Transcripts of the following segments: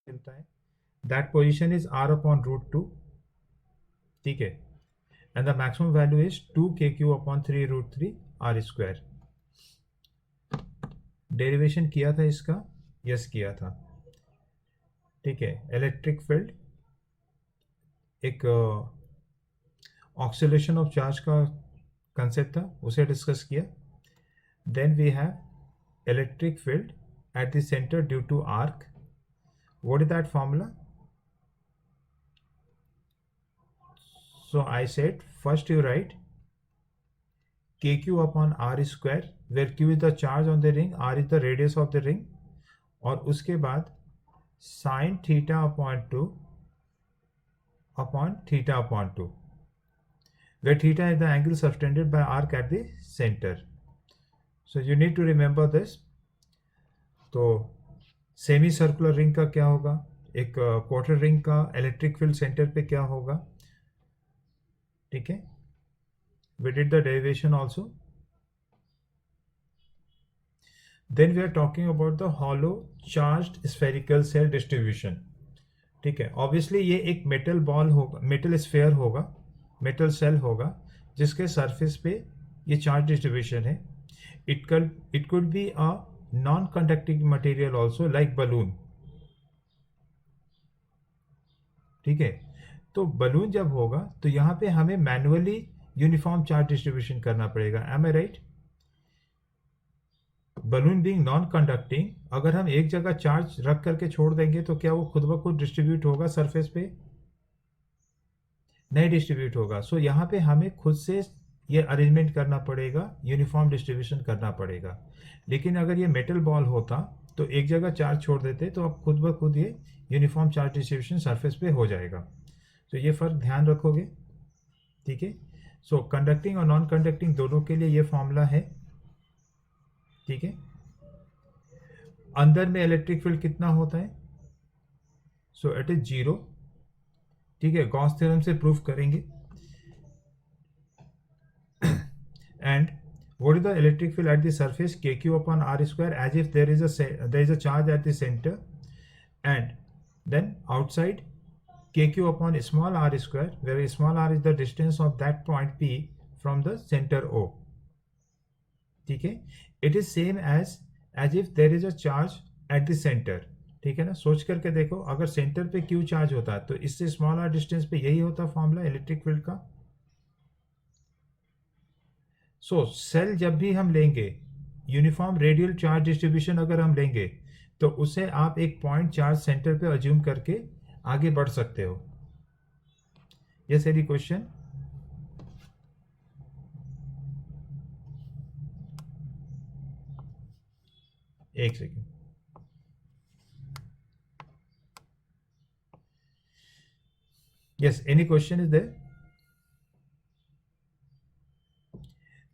मिलता है, that position is r upon root two, ठीक है, and the maximum value is 2kq upon 3√3 r²। Derivation किया था इसका, यस किया था, ठीक है। इलेक्ट्रिक फील्ड एक ऑक्सीलेशन ऑफ चार्ज का कंसेप्ट था, उसे डिस्कस किया। Then we have electric field at the centre due to arc. What is that formula? So I said first you write kq upon r square, where q is the charge on the ring, r is the radius of the ring, और उसके बाद sin theta upon 2 upon theta upon 2, where theta is the angle subtended by arc at the center. So you need to remember this. तो semi circular ring का क्या होगा, एक quarter ring का electric field centre पे क्या होगा, ठीक है। We did the derivation also. Then we are talking about the hollow charged spherical cell distribution, ठीक है। ऑब्वियसली ये एक मेटल बॉल होगा, मेटल स्फेयर होगा, मेटल सेल होगा, जिसके सरफेस पे ये चार्ज डिस्ट्रीब्यूशन है। It could be a non conducting material also, like balloon, ठीक है। तो बलून जब होगा तो यहाँ पे हमें मैनुअली यूनिफॉर्म चार्ज डिस्ट्रीब्यूशन करना पड़ेगा, am I right? Balloon being non conducting, अगर हम एक जगह चार्ज रख करके छोड़ देंगे तो क्या वो खुद ब खुद डिस्ट्रीब्यूट होगा सरफेस पे? नहीं डिस्ट्रीब्यूट होगा। सो यहाँ पे हमें खुद से ये अरेंजमेंट करना पड़ेगा, यूनिफॉर्म डिस्ट्रीब्यूशन करना पड़ेगा। लेकिन अगर ये मेटल बॉल होता तो एक जगह चार्ज छोड़ देते तो अब खुद ब खुद ये यूनिफॉर्म चार्ज डिस्ट्रीब्यूशन सरफेस पे हो जाएगा। तो ये फ़र्क ध्यान रखोगे, ठीक है। सो कंडक्टिंग और नॉन कंडक्टिंग दोनों के लिए ये फॉर्मूला है, ठीक है। अंदर में इलेक्ट्रिक फील्ड कितना होता है? सो इट इज 0, ठीक है। गॉस थ्योरम से प्रूफ करेंगे। And what is the electric field at the surface? Kq upon r square, as if there is a charge at the center, and then outside kq upon small r square, where small r is the distance of that point P from the center O, ठीक है। It is same as if there is a charge at the centre, ठीक है ना। सोच करके देखो, अगर centre पे क्यू चार्ज होता है तो इससे स्मॉल आर डिस्टेंस पे यही होता फॉर्मूला इलेक्ट्रिक फील्ड का। सो सेल जब भी हम लेंगे, यूनिफॉर्म रेडियल चार्ज डिस्ट्रीब्यूशन अगर हम लेंगे, तो उसे आप एक पॉइंट चार्ज सेंटर पे अज्यूम करके आगे बढ़ सकते हो। Yes, any question? एक second. Yes, any question is there?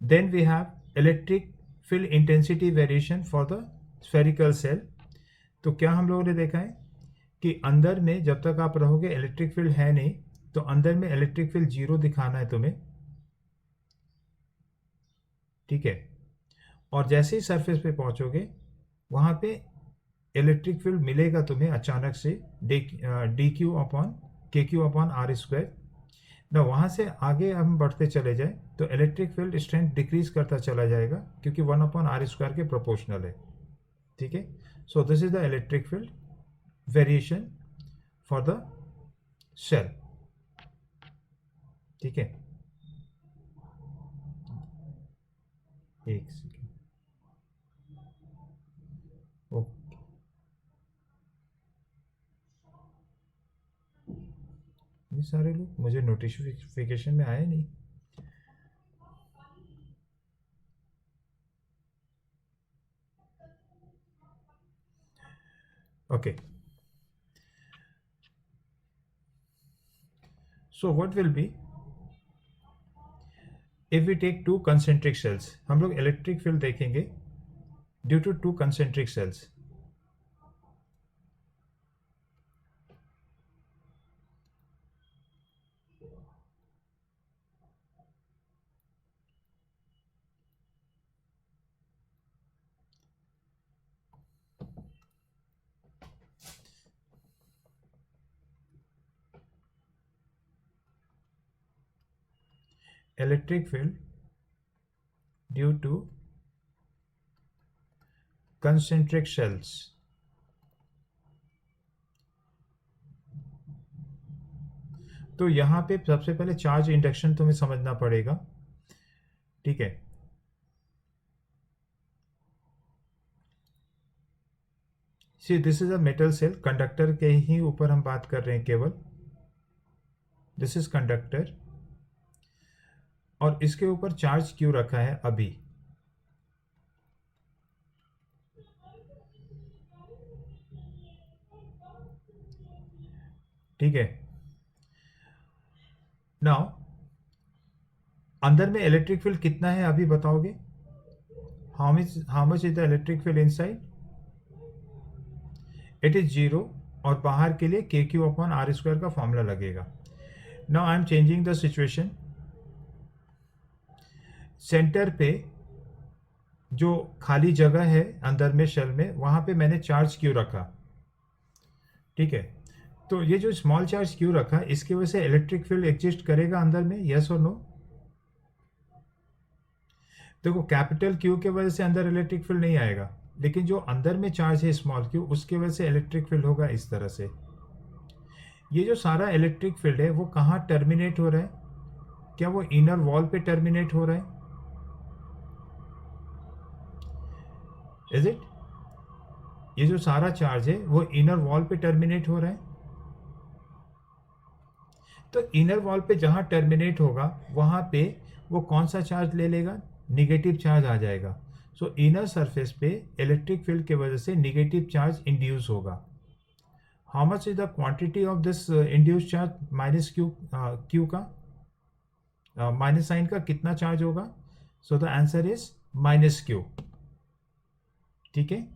Then we have electric field intensity variation for the spherical cell. तो क्या हम लोगों ने देखा है कि अंदर में जब तक आप रहोगे इलेक्ट्रिक फील्ड है नहीं, तो अंदर में इलेक्ट्रिक फील्ड 0 दिखाना है तुम्हें, ठीक है। और जैसे ही सरफेस पे पहुंचोगे वहां पे इलेक्ट्रिक फील्ड मिलेगा तुम्हें अचानक से, डी क्यू अपॉन के क्यू अपॉन आर स्क्वायर ना। वहाँ से आगे हम बढ़ते चले जाए तो इलेक्ट्रिक फील्ड स्ट्रेंथ डिक्रीज करता चला जाएगा, क्योंकि 1/r² के प्रोपोर्शनल है, ठीक है। So this is the electric field variation for the shell, ठीक है। एक सेकेंड, ओके। ये सारे लोग, मुझे नोटिफिकेशन में आए नहीं। Okay, so what will be if we take two concentric shells? हम लोग इलेक्ट्रिक फील्ड देखेंगे due to two concentric shells. electric field due to concentric shells. तो यहाँ पे सबसे पहले चार्ज इंडक्शन तुम्हें समझना पड़ेगा, ठीक है। See this is a metal shell, conductor के ही ऊपर हम बात कर रहे हैं केवल। दिस इज कंडक्टर और इसके ऊपर चार्ज क्यों रखा है अभी, ठीक है। नाउ अंदर में इलेक्ट्रिक फील्ड कितना है अभी बताओगे? How much is the electric field inside? It is 0 और बाहर के लिए के क्यू अपॉन आर स्क्वायर का फॉर्मूला लगेगा। Now I am changing the situation. Centre पे जो खाली जगह है अंदर में शेल में, वहां पे मैंने चार्ज क्यू रखा, ठीक है। तो ये जो स्मॉल चार्ज क्यू रखा, इसकी वजह से इलेक्ट्रिक फील्ड एग्जिस्ट करेगा अंदर में, यस और नो? देखो कैपिटल क्यू के वजह से अंदर इलेक्ट्रिक फील्ड नहीं आएगा, लेकिन जो अंदर में चार्ज है स्मॉल क्यू, उसके वजह से इलेक्ट्रिक फील्ड होगा इस तरह से। ये जो सारा इलेक्ट्रिक फील्ड है वो कहाँ टर्मिनेट हो रहा है? क्या वो इनर वॉल पे टर्मिनेट हो रहा है? Is it? ये जो सारा चार्ज है वो इनर वॉल पे टर्मिनेट हो रहा है। तो इनर वॉल पे जहां टर्मिनेट होगा वहां पे वो कौन सा चार्ज ले लेगा? निगेटिव चार्ज आ जाएगा। सो इनर सरफेस पे इलेक्ट्रिक फील्ड की वजह से निगेटिव चार्ज इंड्यूस होगा। How much is the quantity of this induce charge? Minus Q का माइनस साइन का कितना चार्ज होगा? So the answer is minus Q, ठीक है।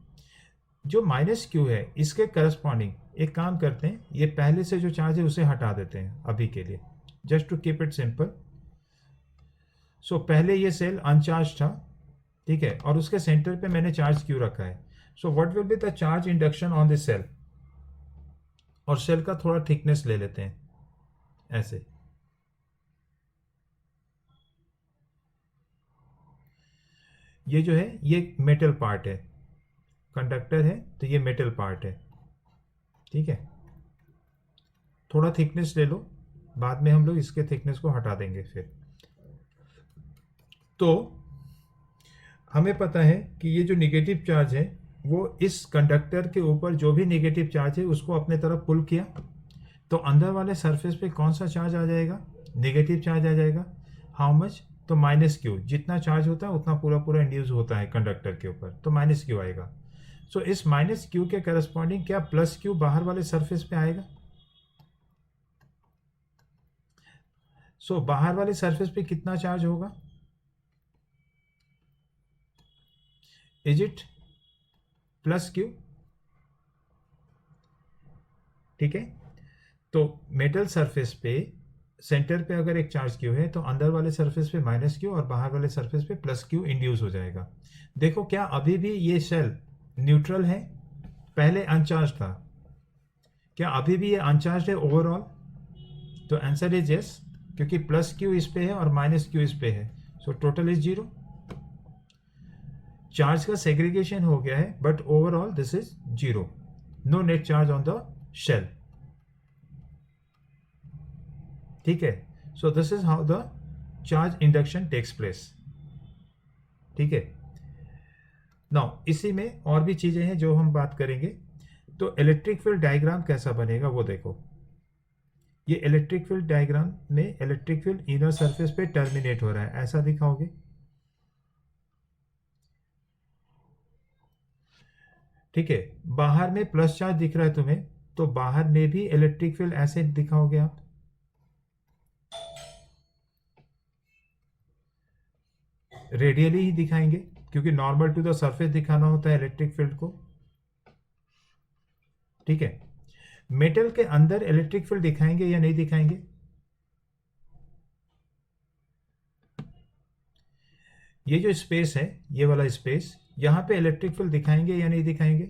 जो माइनस क्यू है इसके करस्पॉन्डिंग एक काम करते हैं, ये पहले से जो चार्ज है उसे हटा देते हैं अभी के लिए, just to keep it simple. So पहले ये सेल अनचार्ज था, ठीक है, और उसके सेंटर पे मैंने चार्ज क्यू रखा है। So what will be the charge induction on this shell? और सेल का थोड़ा थिकनेस ले लेते हैं ऐसे। ये जो है ये मेटल पार्ट है, कंडक्टर है तो ये मेटल पार्ट है, ठीक है। थोड़ा थिकनेस ले लो, बाद में हम लोग इसके थिकनेस को हटा देंगे फिर। तो हमें पता है कि ये जो निगेटिव चार्ज है वो इस कंडक्टर के ऊपर जो भी निगेटिव चार्ज है उसको अपने तरफ पुल किया, तो अंदर वाले सरफेस पे कौन सा चार्ज आ जाएगा? निगेटिव चार्ज आ जाएगा। How much? तो माइनस क्यू। जितना चार्ज होता है उतना पूरा पूरा इंड्यूस होता है कंडक्टर के ऊपर, तो माइनस क्यू आएगा। सो इस माइनस क्यू के करस्पॉन्डिंग क्या प्लस क्यू बाहर वाले सरफेस पे आएगा? सो बाहर वाले सरफेस पे कितना चार्ज होगा? Is it plus Q? ठीक है। तो मेटल सरफेस पे सेंटर पे अगर एक चार्ज क्यू है तो अंदर वाले सरफेस पे माइनस क्यू और बाहर वाले सरफेस पे प्लस क्यू इंड्यूस हो जाएगा। देखो क्या अभी भी ये शेल न्यूट्रल है? पहले अनचार्ज था, क्या अभी भी ये अनचार्ज है ओवरऑल? तो आंसर इज यस, क्योंकि प्लस क्यू इस पे है और माइनस क्यू इस पे है। So total is 0। चार्ज का सेग्रीगेशन हो गया है but overall this is 0, no net charge on the shell, ठीक है। So this is how the charge induction takes place, ठीक है। नाउ इसी में और भी चीजें हैं जो हम बात करेंगे। तो इलेक्ट्रिक फील्ड डायग्राम कैसा बनेगा वो देखो। ये इलेक्ट्रिक फील्ड डायग्राम में इलेक्ट्रिक फील्ड इनर सरफेस पे टर्मिनेट हो रहा है, ऐसा दिखाओगे, ठीक है। बाहर में प्लस चार्ज दिख रहा है तुम्हें, तो बाहर में भी इलेक्ट्रिक फील्ड ऐसे दिखाओगे आप। रेडियली ही दिखाएंगे क्योंकि नॉर्मल टू द सरफेस दिखाना होता है इलेक्ट्रिक फील्ड को, ठीक है। मेटल के अंदर इलेक्ट्रिक फील्ड दिखाएंगे या नहीं दिखाएंगे? ये जो स्पेस है, ये वाला स्पेस, यहां पे इलेक्ट्रिक फील्ड दिखाएंगे या नहीं दिखाएंगे?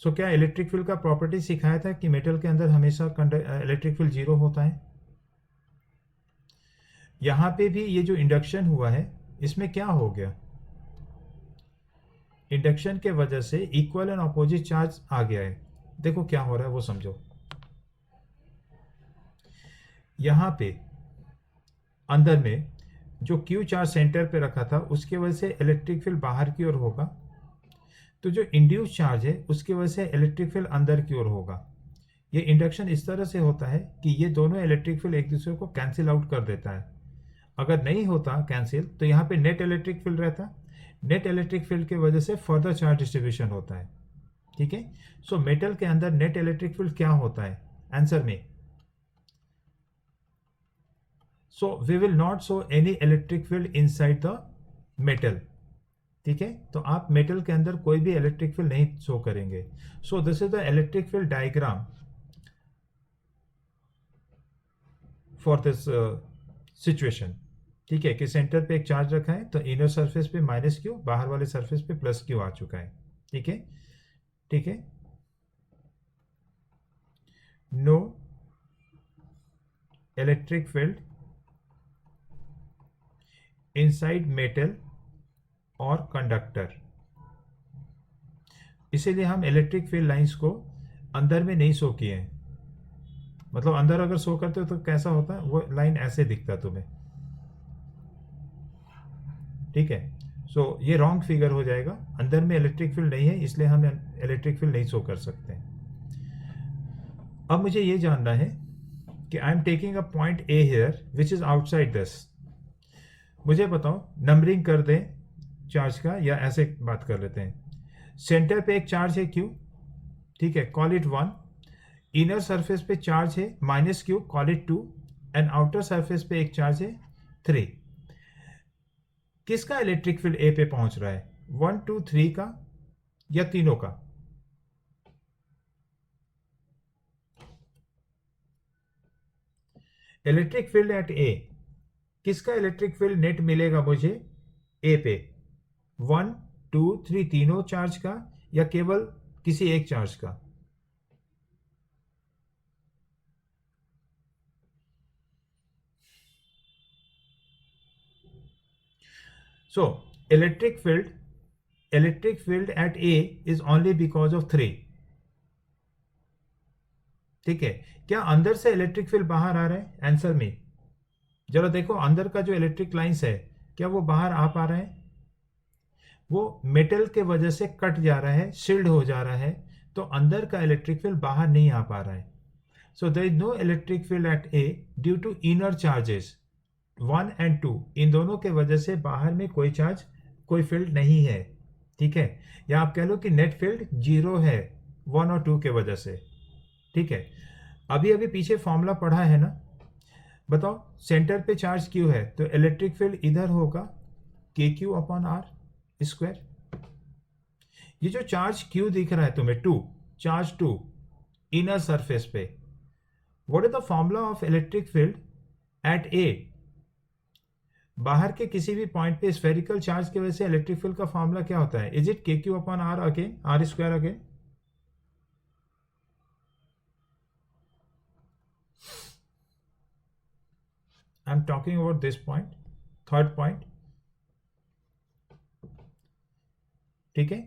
सो क्या इलेक्ट्रिक फील्ड का प्रॉपर्टी सिखाया था कि मेटल के अंदर हमेशा इलेक्ट्रिक फील्ड 0 होता है? यहाँ पे भी ये जो इंडक्शन हुआ है इसमें क्या हो गया, इंडक्शन के वजह से इक्वल एंड अपोजिट चार्ज आ गया है। देखो क्या हो रहा है वो समझो। यहाँ पे अंदर में जो क्यू चार्ज सेंटर पे रखा था उसके वजह से इलेक्ट्रिक फील्ड बाहर की ओर होगा, तो जो इंड्यूस चार्ज है उसकी वजह से इलेक्ट्रिक फील्ड अंदर की ओर होगा। ये इंडक्शन इस तरह से होता है कि ये दोनों इलेक्ट्रिक फील्ड एक दूसरे को कैंसिल आउट कर देता है। अगर नहीं होता कैंसिल तो यहाँ पे नेट इलेक्ट्रिक फील्ड रहता। नेट इलेक्ट्रिक फील्ड की वजह से फर्दर चार्ज डिस्ट्रीब्यूशन होता है। ठीक है, सो मेटल के अंदर नेट इलेक्ट्रिक फील्ड क्या होता है, आंसर में। So we will not show any electric field inside the metal. ठीक है, तो आप मेटल के अंदर कोई भी इलेक्ट्रिक फील्ड नहीं शो करेंगे। सो this is the electric field diagram for this situation. ठीक है, कि सेंटर पे एक चार्ज रखा है तो इनर सरफेस पे माइनस क्यू, बाहर वाले सरफेस पे प्लस क्यू आ चुका है। ठीक है, ठीक है, no electric field inside metal और कंडक्टर। इसीलिए हम इलेक्ट्रिक फील्ड लाइंस को अंदर में नहीं शो किए हैं। मतलब अंदर अगर शो करते हो तो कैसा होता है, वो लाइन ऐसे दिखता तुम्हें। ठीक है, सो ये रॉन्ग फिगर हो जाएगा, अंदर में इलेक्ट्रिक फील्ड नहीं है इसलिए हम इलेक्ट्रिक फील्ड नहीं शो कर सकते। अब मुझे ये जानना है कि आई am taking a point A here which is outside this. मुझे बताओ, नंबरिंग कर दें चार्ज का या ऐसे बात कर लेते हैं। सेंटर पे एक चार्ज है क्यू, ठीक है, कॉल इट 1। इनर सरफेस पे चार्ज है minus Q, call it 2। And outer surface पे एक चार्ज है 3। किसका इलेक्ट्रिक फील्ड ए पे पहुंच रहा है, 1 2 3 का या तीनों का? इलेक्ट्रिक फील्ड एट ए, किसका इलेक्ट्रिक फील्ड नेट मिलेगा मुझे ए पे, 1 2 3 तीनों चार्ज का या केवल किसी एक चार्ज का? सो electric field at A is only because of 3। ठीक है, क्या अंदर से इलेक्ट्रिक फील्ड बाहर आ रहा है, आंसर में। जरा देखो अंदर का जो इलेक्ट्रिक लाइंस है क्या वो बाहर आ पा रहे हैं? वो मेटल के वजह से कट जा रहा है, शील्ड हो जा रहा है, तो अंदर का इलेक्ट्रिक फील्ड बाहर नहीं आ पा रहा है। So there is no electric field at A due to inner charges 1 and 2। इन दोनों के वजह से बाहर में कोई चार्ज, कोई फील्ड नहीं है। ठीक है, या आप कह लो कि नेट फील्ड 0 है 1 और 2 के वजह से। ठीक है, अभी अभी पीछे फॉर्मूला पढ़ा है ना, बताओ सेंटर पे चार्ज क्यू है तो इलेक्ट्रिक फील्ड इधर होगा के क्यू अपॉन आर स्क्वायर। ये जो चार्ज क्यू दिख रहा है तुम्हें 2, चार्ज 2 इनर सरफेस पे, what is the formula of electric field at A? बाहर के किसी भी पॉइंट पे स्फेरिकल चार्ज की वजह से इलेक्ट्रिक फील्ड का फॉर्मूला क्या होता है, is it K Q upon R again, R square again? I am talking about this point, third point. ठीक है,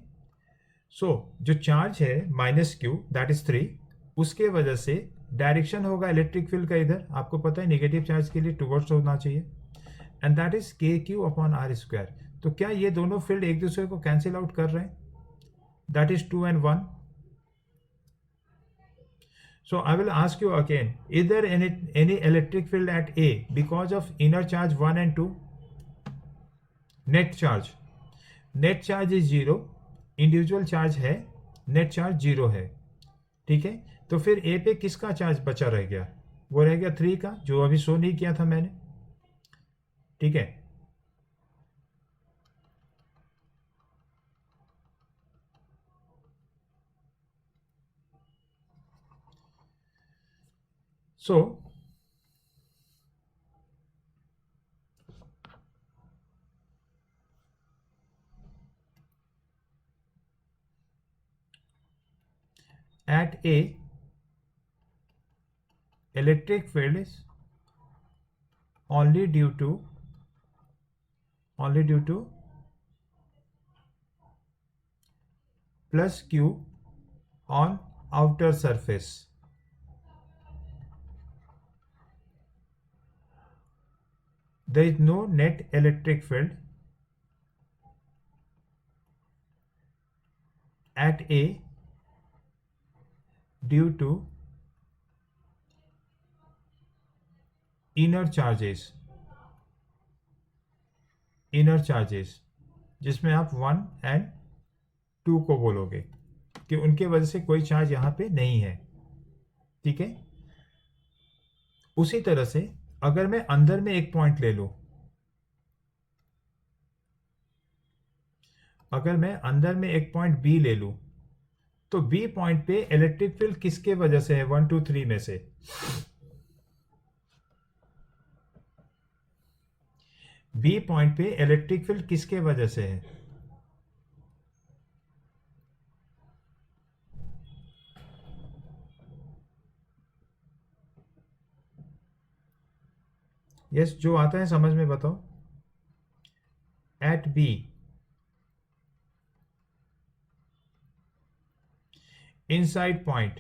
सो जो चार्ज है माइनस क्यू दैट इज 3, उसके वजह से डायरेक्शन होगा इलेक्ट्रिक फील्ड का इधर, आपको पता है नेगेटिव चार्ज के लिए टुवर्ड्स होना चाहिए, and that is K Q upon R square. तो क्या ये दोनों फील्ड एक दूसरे को कैंसिल आउट कर रहे हैं, that is 2 and 1। So I will ask you again, is there any electric field at A because of inner charge 1 and 2? Net charge, net charge is 0, individual charge है, net charge 0 है। ठीक है, तो फिर ए पे किसका चार्ज बचा रह गया, वो रह गया 3 का, जो अभी शो नहीं किया था मैंने। ठीक है, सो at A electric field is only due to plus q on outer surface. There is no net electric field at A due to inner charges, जिसमें आप 1 and 2 को बोलोगे कि उनके वजह से कोई चार्ज यहां पे नहीं है। ठीक है, उसी तरह से अगर मैं अंदर में एक पॉइंट ले लूं, अगर मैं अंदर में एक पॉइंट बी ले लूं, तो बी पॉइंट पे इलेक्ट्रिक फील्ड किसके वजह से है? 1 2 3 में से बी पॉइंट पे इलेक्ट्रिक फील्ड किसके वजह से है? यस, जो आता है समझ में बताओ। At B inside point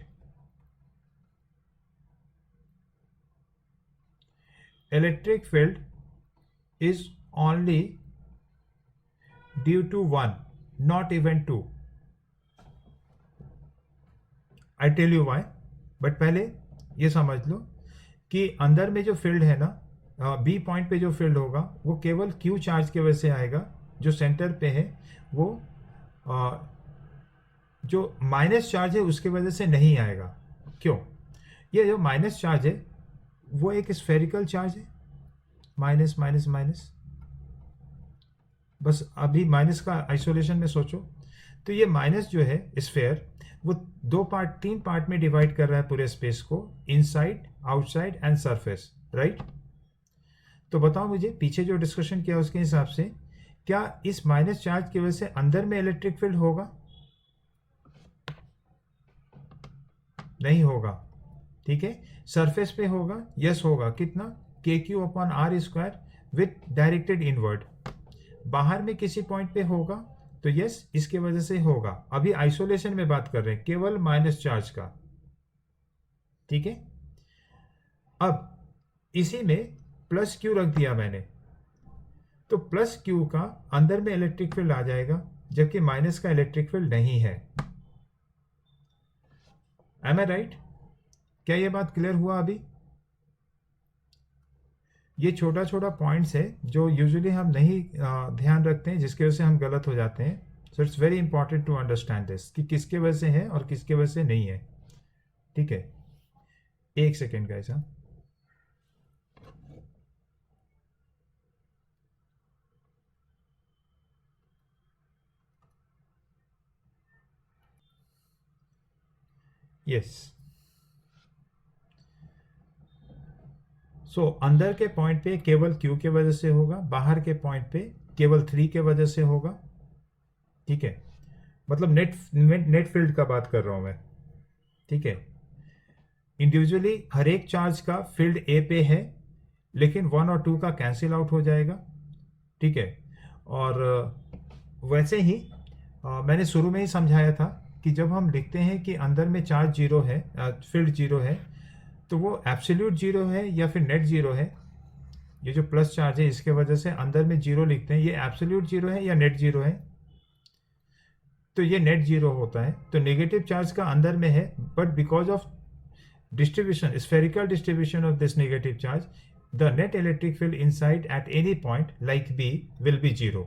electric field is only due to 1, not even 2. I tell you why, but पहले ये समझ लो कि अंदर में जो फील्ड है ना, बी पॉइंट पे जो फील्ड होगा वो केवल क्यू चार्ज की वजह से आएगा, जो सेंटर पे है वो जो माइनस चार्ज है उसकी वजह से नहीं आएगा। क्यों? ये जो माइनस चार्ज है वो एक स्फेरिकल चार्ज है, माइनस माइनस माइनस, बस अभी माइनस का आइसोलेशन में सोचो। तो ये माइनस जो है स्फेयर, वो 3 पार्ट में डिवाइड कर रहा है पूरे स्पेस को, inside, outside and surface, right? तो बताओ मुझे, पीछे जो डिस्कशन किया उसके हिसाब से क्या इस माइनस चार्ज की वजह से अंदर में इलेक्ट्रिक फील्ड होगा? नहीं होगा। ठीक है, सरफेस पे होगा? यस होगा। कितना? KQ/R² with directed inward. बाहर में किसी पॉइंट पे होगा? तो यस, इसके वजह से होगा। अभी आइसोलेशन में बात कर रहे हैं, केवल माइनस चार्ज का। ठीक है, अब इसी में प्लस क्यू रख दिया मैंने, तो प्लस क्यू का अंदर में इलेक्ट्रिक फील्ड आ जाएगा, जबकि माइनस का इलेक्ट्रिक फील्ड नहीं है। M I right? क्या ये बात क्लियर हुआ अभी? ये छोटा छोटा पॉइंट्स है जो यूजुअली हम नहीं ध्यान रखते हैं, जिसकी वजह से हम गलत हो जाते हैं। So it's very important to understand this कि किसके वजह से है और किसके वजह से नहीं है। ठीक है, एक सेकेंड गाइस। हाँ, यस। सो अंदर के पॉइंट पे केवल Q के वजह से होगा, बाहर के पॉइंट पे केवल 3 के वजह से होगा। ठीक है, मतलब नेट फील्ड का बात कर रहा हूं मैं। ठीक है, इंडिविजुअली हर एक चार्ज का फील्ड ए पे है, लेकिन 1 और 2 का कैंसिल आउट हो जाएगा। ठीक है, और वैसे ही मैंने शुरू में ही समझाया था कि जब हम लिखते हैं कि अंदर में चार्ज जीरो है, फील्ड जीरो है, तो वो एब्सोल्यूट जीरो है या फिर नेट जीरो है। ये जो प्लस चार्ज है इसके वजह से अंदर में जीरो लिखते हैं, ये एब्सोल्यूट जीरो है या नेट जीरो है? तो ये नेट जीरो होता है। तो नेगेटिव चार्ज का अंदर में है, but because of distribution, spherical distribution of this negative charge, the net electric field inside at any point like B will be zero.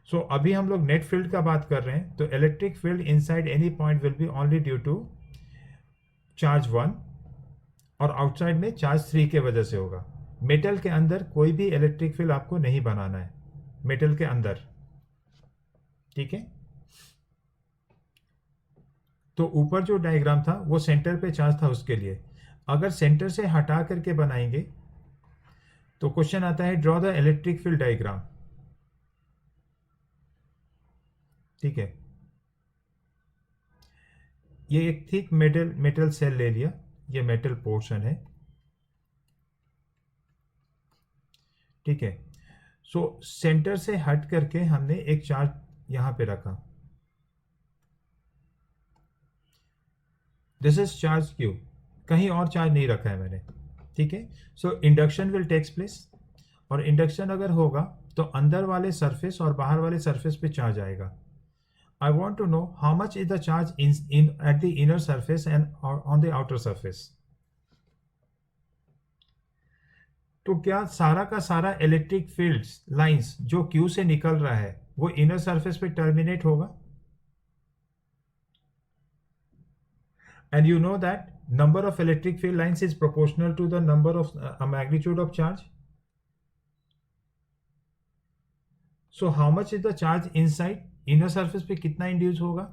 So अभी हम लोग नेट फील्ड का बात कर रहे हैं, तो electric field inside any point will be only due to charge 1 और आउटसाइड में चार्ज 3 के वजह से होगा। मेटल के अंदर कोई भी इलेक्ट्रिक फील्ड आपको नहीं बनाना है, मेटल के अंदर। ठीक है, तो ऊपर जो डायग्राम था वो सेंटर पे चार्ज था उसके लिए। अगर सेंटर से हटा करके बनाएंगे तो क्वेश्चन आता है draw the electric field diagram. ठीक है, ये एक थिक मेटल सेल ले लिया, ये मेटल पोर्शन है। ठीक है। सो सेंटर से हट करके हमने एक चार्ज यहां पे रखा, दिस इज चार्ज क्यू, कहीं और चार्ज नहीं रखा है मैंने, ठीक है। सो इंडक्शन विल टेक्स प्लेस, और इंडक्शन अगर होगा तो अंदर वाले सरफेस और बाहर वाले सरफेस पे चार्ज आएगा। I want to know how much is the charge in at the inner surface and on the outer surface. तो क्या सारा का सारा इलेक्ट्रिक फील्ड्स लाइंस जो क्यू से निकल रहा है वो इनर सरफेस पे टर्मिनेट होगा? And you know that number of electric field lines is proportional to the number of magnitude of charge. So how much is the charge inside? Inner surface पे कितना induce होगा?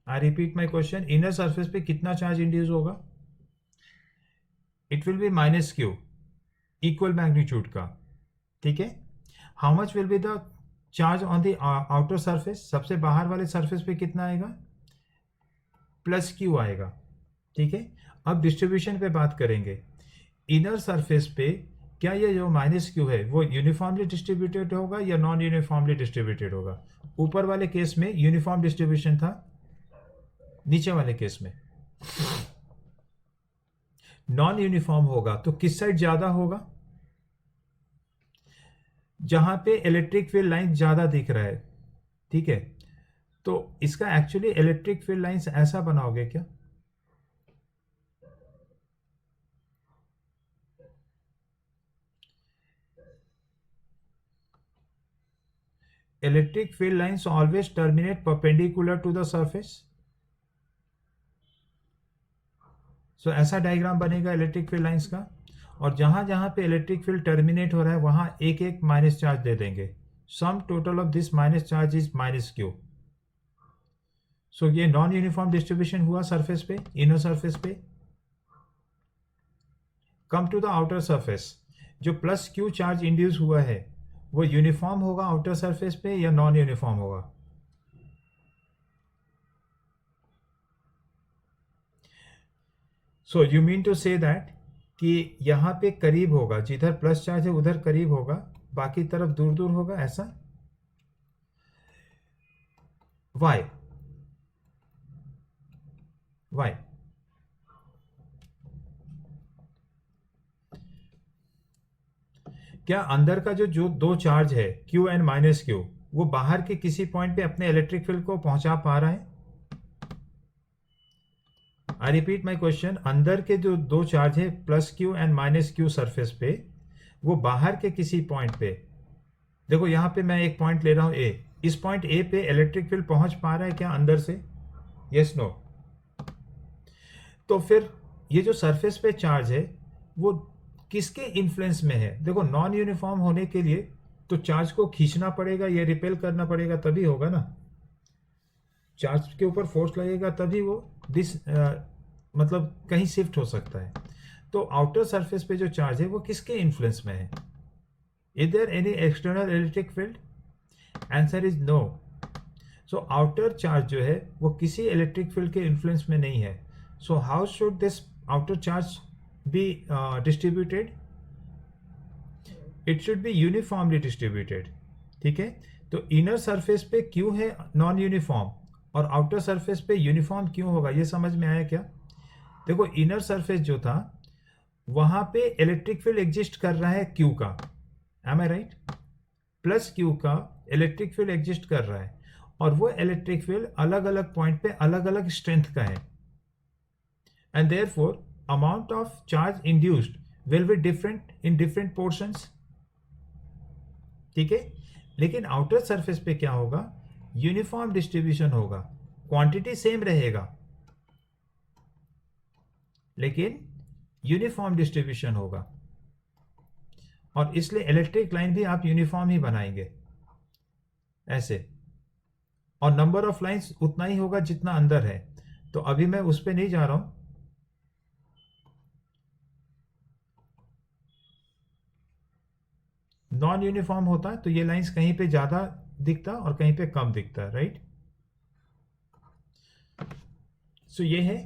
I repeat my question. Inner surface पे कितना charge induce होगा? It will be minus q, equal magnitude का, ठीक है। How much will be the charge on the outer surface? सबसे बाहर वाले सरफेस पे कितना आएगा? प्लस क्यू आएगा, ठीक है। अब डिस्ट्रीब्यूशन पे बात करेंगे। इनर सरफेस पे क्या ये जो माइनस क्यू है वो यूनिफॉर्मली डिस्ट्रीब्यूटेड होगा या नॉन यूनिफॉर्मली डिस्ट्रीब्यूटेड होगा? ऊपर वाले केस में यूनिफॉर्म डिस्ट्रीब्यूशन था, नीचे वाले केस में नॉन यूनिफॉर्म होगा। तो किस साइड ज्यादा होगा? जहां पे इलेक्ट्रिक फील्ड लाइन ज्यादा दिख रहा है, ठीक है। तो इसका एक्चुअली इलेक्ट्रिक फील्ड लाइंस ऐसा बनाओगे क्या? Electric field lines always terminate perpendicular to the surface. So ऐसा डायग्राम बनेगा इलेक्ट्रिक फील्ड लाइंस का, और जहां जहां पे इलेक्ट्रिक फील्ड टर्मिनेट हो रहा है वहां एक एक माइनस चार्ज दे देंगे। Sum total of this minus charge is minus Q. So ये नॉन यूनिफॉर्म डिस्ट्रीब्यूशन हुआ सरफेस पे, इनर सरफेस पे। Come to the outer surface, जो प्लस क्यू चार्ज इंड्यूस हुआ है वो यूनिफॉर्म होगा आउटर सरफेस पे या नॉन यूनिफॉर्म होगा? So you mean to say that कि यहां पे करीब होगा, जिधर प्लस चार्ज है उधर करीब होगा, बाकी तरफ दूर दूर होगा, ऐसा? वाई? वाई? क्या अंदर का जो दो चार्ज है Q एंड माइनस क्यू वो बाहर के किसी पॉइंट पे अपने इलेक्ट्रिक फील्ड को पहुंचा पा रहा है? I repeat my question. अंदर के जो दो चार्ज है plus Q and minus Q surface पे, वो बाहर के किसी पॉइंट पे, देखो यहां पे मैं एक पॉइंट ले रहा हूं ए, इस पॉइंट ए पे इलेक्ट्रिक फील्ड पहुंच पा रहा है क्या अंदर से? Yes no? तो फिर ये जो सरफेस पे चार्ज है वो किसके इन्फ्लुएंस में है? देखो नॉन यूनिफॉर्म होने के लिए तो चार्ज को खींचना पड़ेगा या रिपेल करना पड़ेगा, तभी होगा ना। चार्ज के ऊपर फोर्स लगेगा तभी वो मतलब कहीं शिफ्ट हो सकता है। तो आउटर सरफेस पे जो चार्ज है वो किसके इन्फ्लुएंस में है? Is there any external electric field? Answer is no. So outer charge जो है वो किसी इलेक्ट्रिक फील्ड के इन्फ्लुएंस में नहीं है। So how should this outer charge be distributed? It should be uniformly distributed, ठीक है। तो इनर सरफेस पे क्यों है नॉन यूनिफॉर्म और आउटर सरफेस पे यूनिफॉर्म क्यों होगा? ये समझ में आया क्या? देखो इनर सरफेस जो था वहां पे इलेक्ट्रिक फील्ड एग्जिस्ट कर रहा है क्यू का, M I right? Plus Q का इलेक्ट्रिक फील्ड एग्जिस्ट कर रहा है, और वो इलेक्ट्रिक फील्ड अलग अलग पॉइंट पे अलग अलग स्ट्रेंथ का है, and therefore amount of charge induced will be different in different portions, ठीक है। लेकिन आउटर सरफेस पे क्या होगा? यूनिफॉर्म डिस्ट्रीब्यूशन होगा, क्वांटिटी सेम रहेगा लेकिन यूनिफॉर्म डिस्ट्रीब्यूशन होगा, और इसलिए इलेक्ट्रिक लाइन भी आप यूनिफॉर्म ही बनाएंगे ऐसे, और नंबर ऑफ लाइंस उतना ही होगा जितना अंदर है। तो अभी मैं उस पर नहीं जा रहा हूं। नॉन यूनिफॉर्म होता तो ये लाइंस कहीं पे ज्यादा दिखता और कहीं पे कम दिखता, राइट? सो ये है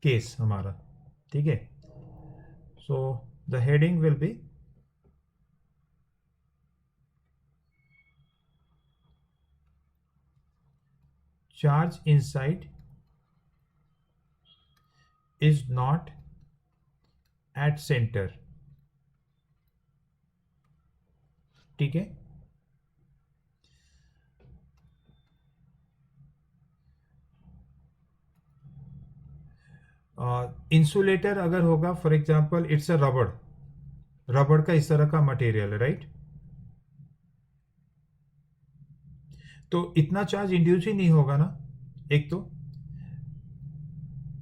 केस हमारा, ठीक है. So the heading will be charge inside is not at center. ठीक है. इंसुलेटर अगर होगा, फॉर एग्जांपल इट्स अ रबड़ का इस तरह का मटेरियल है, राइट. तो इतना चार्ज इंड्यूस ही नहीं होगा ना. एक तो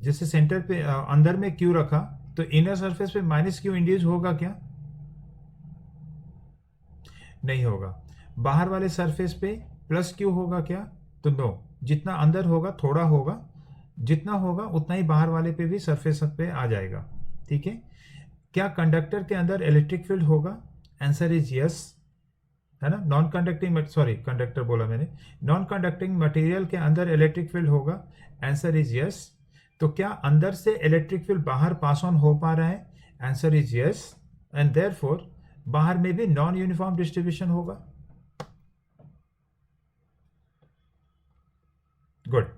जैसे सेंटर पे अंदर में क्यू रखा, तो इनर सरफेस पे माइनस क्यू इंड्यूस होगा क्या? नहीं होगा. बाहर वाले सरफेस पे प्लस क्यू होगा क्या? तो नो. जितना अंदर होगा थोड़ा होगा, जितना होगा उतना ही बाहर वाले पे भी सरफेस पे आ जाएगा. ठीक है. क्या कंडक्टर के अंदर इलेक्ट्रिक फील्ड होगा? आंसर इज यस, है ना. नॉन कंडक्टिंग, सॉरी कंडक्टर बोला मैंने, नॉन कंडक्टिंग मटेरियल के अंदर इलेक्ट्रिक फील्ड होगा. Answer is yes. तो क्या अंदर से इलेक्ट्रिक फील्ड बाहर पास ऑन हो पा रहा है? Answer is yes. And therefore बाहर में भी नॉन यूनिफॉर्म डिस्ट्रीब्यूशन होगा. Good.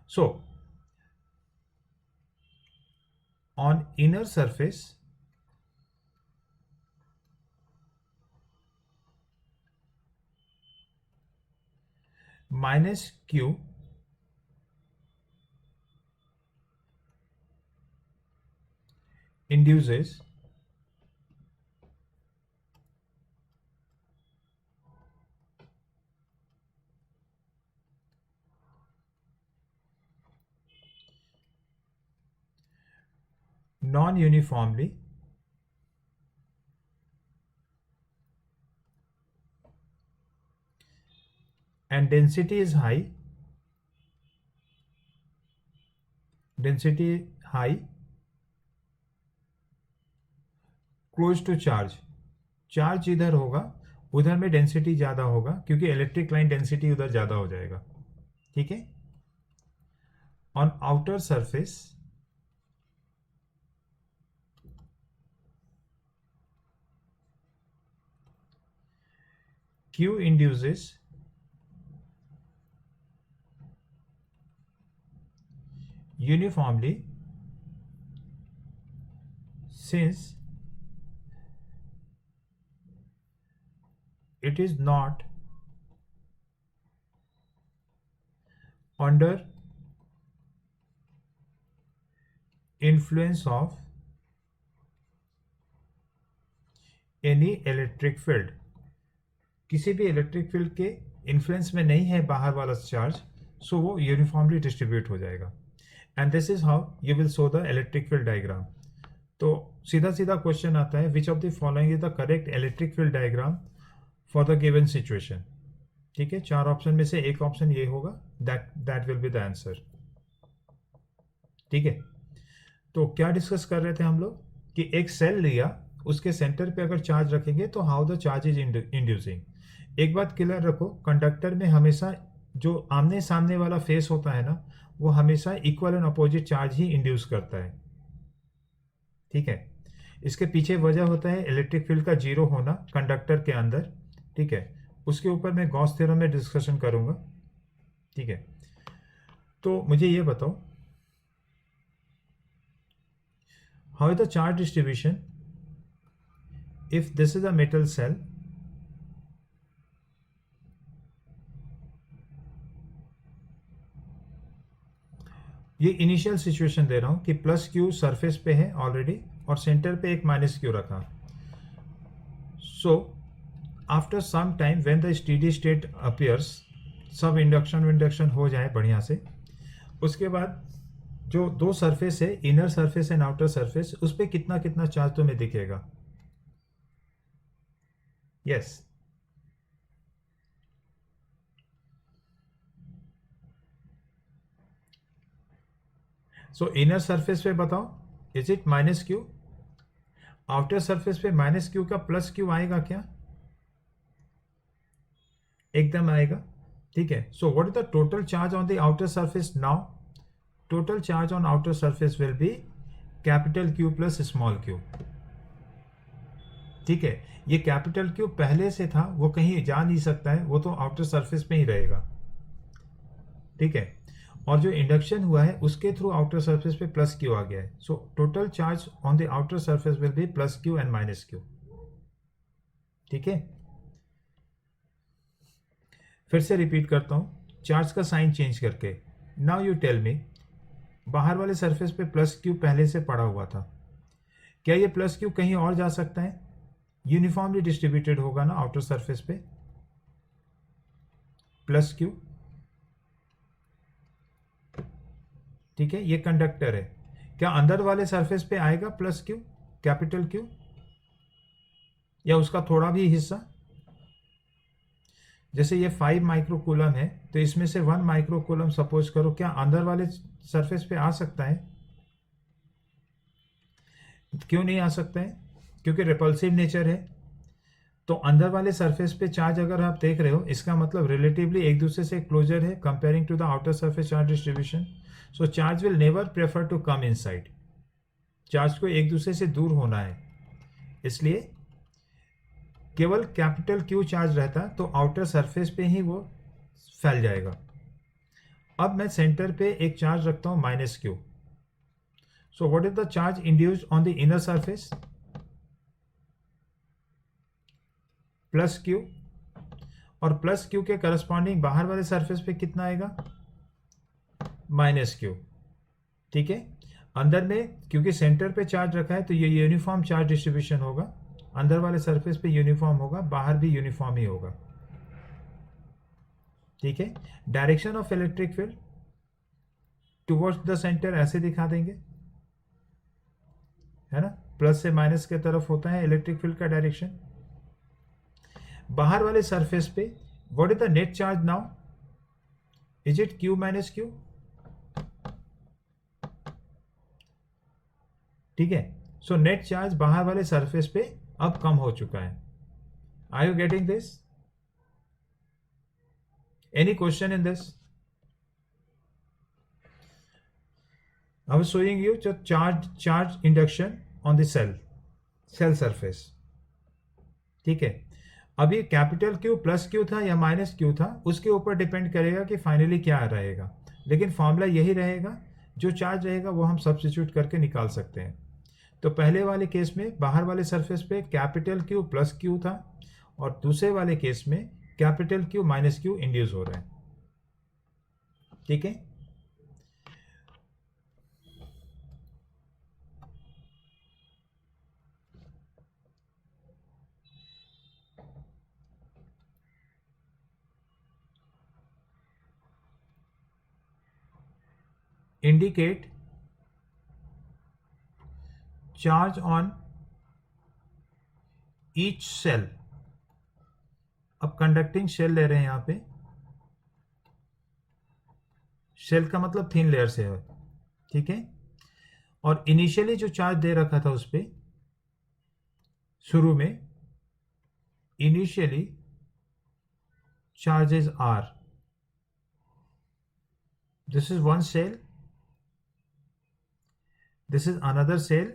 So on inner surface minus q induces non-uniformly and density is high, close to charge. Charge इधर होगा, उधर में डेंसिटी ज़्यादा होगा, क्योंकि इलेक्ट्रिक लाइन डेंसिटी उधर ज़्यादा हो जाएगा. ठीक है. On outer surface Q induces uniformly since it is not under influence of any electric field. किसी भी इलेक्ट्रिक फील्ड के इन्फ्लुएंस में नहीं है बाहर वाला चार्ज, सो वो यूनिफॉर्मली डिस्ट्रीब्यूट हो जाएगा. And this is how you will show the electric field diagram. तो सीधा सीधा क्वेश्चन आता है, which of the following is the correct electric field diagram for the given situation. ठीक है. 4 ऑप्शन में से एक ऑप्शन ये होगा, that will be the answer. ठीक है. तो क्या डिस्कस कर रहे थे हम लोग कि एक सेल लिया, उसके सेंटर पे अगर चार्ज रखेंगे तो how the charge is inducing. एक बात क्लियर रखो, कंडक्टर में हमेशा जो आमने सामने वाला फेस होता है ना, वो हमेशा equal and opposite charge he induce करता है. ठीक है. इसके पीछे वजह होता है इलेक्ट्रिक फील्ड का जीरो होना कंडक्टर के अंदर. ठीक है. उसके ऊपर मैं गॉस थ्योरम में डिस्कशन करूंगा. ठीक है. तो मुझे ये बताओ, how is the charge distribution if this is a metal cell, ये इनिशियल सिचुएशन दे रहा हूं कि प्लस क्यू सरफेस पे है ऑलरेडी और सेंटर पे एक माइनस क्यू रखा. So after some time when the steady state appears, सब इंडक्शन हो जाए बढ़िया से, उसके बाद जो दो सरफेस है, inner surface and outer surface, उस पर कितना कितना चार्ज तुम्हें दिखेगा. यस. सो इनर सरफेस पे बताओ, is it minus Q? Outer surface पे माइनस क्यू का प्लस क्यू आएगा क्या? एकदम आएगा. ठीक है. So what is the total charge on the outer surface now? Total charge on outer surface will be capital Q plus small Q. ठीक है, ये कैपिटल क्यू पहले से था, वो कहीं जा नहीं सकता है, वो तो आउटर सरफेस पे ही रहेगा। ठीक है, और जो इंडक्शन हुआ है उसके थ्रू आउटर सरफेस पे प्लस क्यू आ गया है। So total charge on the outer surface will be plus Q and minus Q. ठीक है, फिर से रिपीट करता हूं चार्ज का साइन चेंज करके। नाउ यू टेल मी, बाहर वाले सरफेस पे प्लस क्यू पहले से पड़ा हुआ था, क्या ये प्लस क्यू कहीं और जा सकता है? यूनिफॉर्मली डिस्ट्रीब्यूटेड होगा ना आउटर सरफेस पे प्लस क्यू। ठीक है, ये कंडक्टर है, क्या अंदर वाले सरफेस पे आएगा प्लस क्यू, कैपिटल क्यू, या उसका थोड़ा भी हिस्सा? जैसे ये 5 माइक्रोकूलम है, तो इसमें से 1 माइक्रोकूलम सपोज करो, क्या अंदर वाले सरफेस पे आ सकता है? क्यों नहीं आ सकता है? क्योंकि रिपल्सिव नेचर है। तो अंदर वाले सरफेस पे चार्ज अगर आप देख रहे हो, इसका मतलब रिलेटिवली एक दूसरे से क्लोजर है comparing to the outer surface charge distribution. So charge will never prefer to come inside, charge को एक दूसरे से दूर होना है, इसलिए केवल कैपिटल क्यू चार्ज रहता तो आउटर सरफेस पे ही वो फैल जाएगा। अब मैं सेंटर पे एक चार्ज रखता हूं minus Q. So what is the charge induced on the inner surface? Plus Q, और प्लस क्यू के करस्पॉन्डिंग बाहर वाले सरफेस पे कितना आएगा? Minus Q. ठीक है, अंदर में क्योंकि सेंटर पे चार्ज रखा है तो ये यूनिफॉर्म चार्ज डिस्ट्रीब्यूशन होगा, अंदर वाले सरफेस पे यूनिफॉर्म होगा, बाहर भी यूनिफॉर्म ही होगा। ठीक है, direction of electric field towards the centre ऐसे दिखा देंगे, है ना, प्लस से माइनस के तरफ होता है इलेक्ट्रिक फील्ड का डायरेक्शन। बाहर वाले सरफेस पे what is the net charge now? Is it Q minus Q? ठीक है, सो नेट चार्ज बाहर वाले सरफेस पे अब कम हो चुका है। Are you getting this? Any question in this? I was showing you the charge induction on the cell surface. ठीक है, अभी कैपिटल क्यू प्लस क्यू था या माइनस क्यू था, उसके ऊपर डिपेंड करेगा कि फाइनली क्या रहेगा, लेकिन फॉर्मूला यही रहेगा, जो चार्ज रहेगा वो हम सब्स्टिट्यूट करके निकाल सकते हैं। तो पहले वाले केस में बाहर वाले सरफेस पे कैपिटल क्यू प्लस क्यू था, और दूसरे वाले केस में capital Q minus Q induce हो रहा है। ठीक है, indicate charge on each cell। अब कंडक्टिंग शेल ले रहे हैं यहां पे, शेल का मतलब थिन लेयर से है। ठीक है, और इनिशियली जो चार्ज दे रखा था उस पर शुरू में, initially charges are, this is one shell, this is another shell,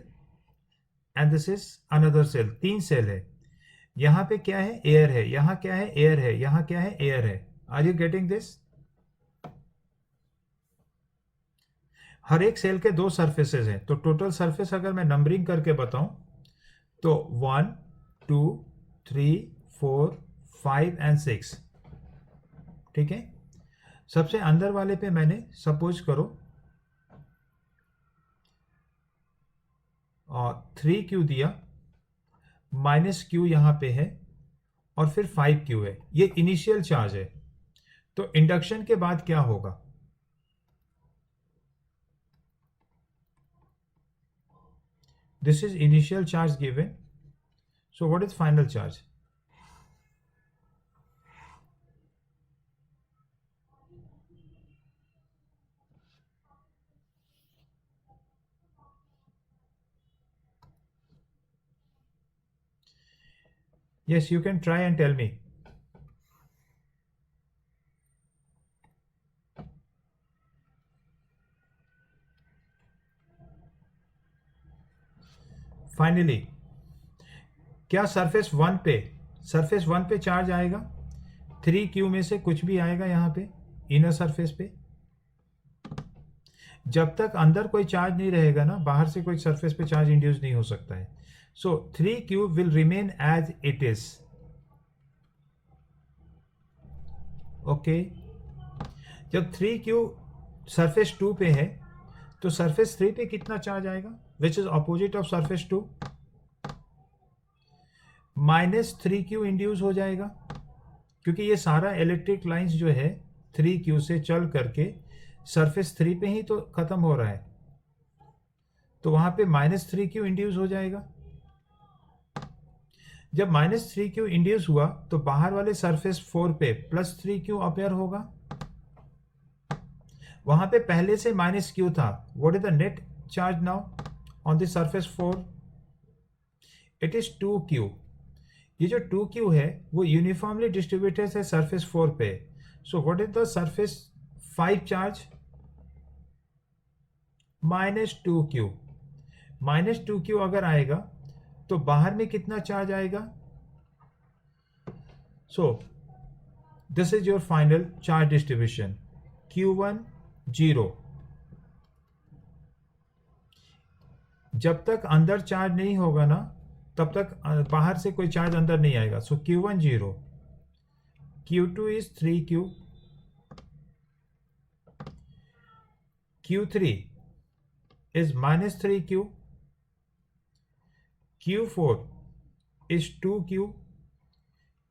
and this is another shell. 3 shell है। यहां पे क्या है? एयर है, यहां क्या है? एयर है, यहां क्या है? एयर है। Are you getting this? हर एक सेल के 2 सरफेसेस हैं, तो टोटल सरफेस अगर मैं नंबरिंग करके बताऊं तो 1 2 3 4 5 एंड 6। ठीक है, सबसे अंदर वाले पे मैंने सपोज करो और 3 क्यू दिया, माइनस क्यू यहां पे है, और फिर 5 क्यू है। ये इनिशियल चार्ज है। तो इंडक्शन के बाद क्या होगा? This is initial charge given, so what is final charge? Yes, you can try and tell me. Finally क्या सरफेस वन पे चार्ज आएगा? 3Q में से कुछ भी आएगा यहाँ पे इनर सरफेस पे। जब तक अंदर कोई चार्ज नहीं रहेगा ना, बाहर से कोई सरफेस पे चार्ज इंड्यूस नहीं हो सकता है। So 3Q will remain as it is. Okay, जब 3Q सरफेस 2 पे है तो सरफेस 3 पे कितना चार्ज आएगा, which is opposite of surface 2? -3Q induce हो जाएगा, क्योंकि ये सारा इलेक्ट्रिक लाइंस जो है 3Q से चल करके सरफेस 3 पे ही तो खत्म हो रहा है, तो वहां पे -3Q इंड्यूस हो जाएगा। जब -3Q इंड्यूस हुआ तो बाहर वाले सरफेस 4 पे +3Q अपेयर होगा। वहां पे पहले से -Q था। What is the net charge now on the surface 4? It is 2Q। ये जो 2Q है वो यूनिफॉर्मली डिस्ट्रीब्यूटेड है सरफेस 4 पे। सो what is the surface 5 charge? -2Q। -2Q अगर आएगा तो बाहर में कितना चार्ज आएगा? सो this is your final charge distribution. Q1 0। जब तक अंदर चार्ज नहीं होगा ना, तब तक बाहर से कोई चार्ज अंदर नहीं आएगा। सो Q1 0, Q2 is 3Q, Q3 is -3Q, Q4 is 2Q,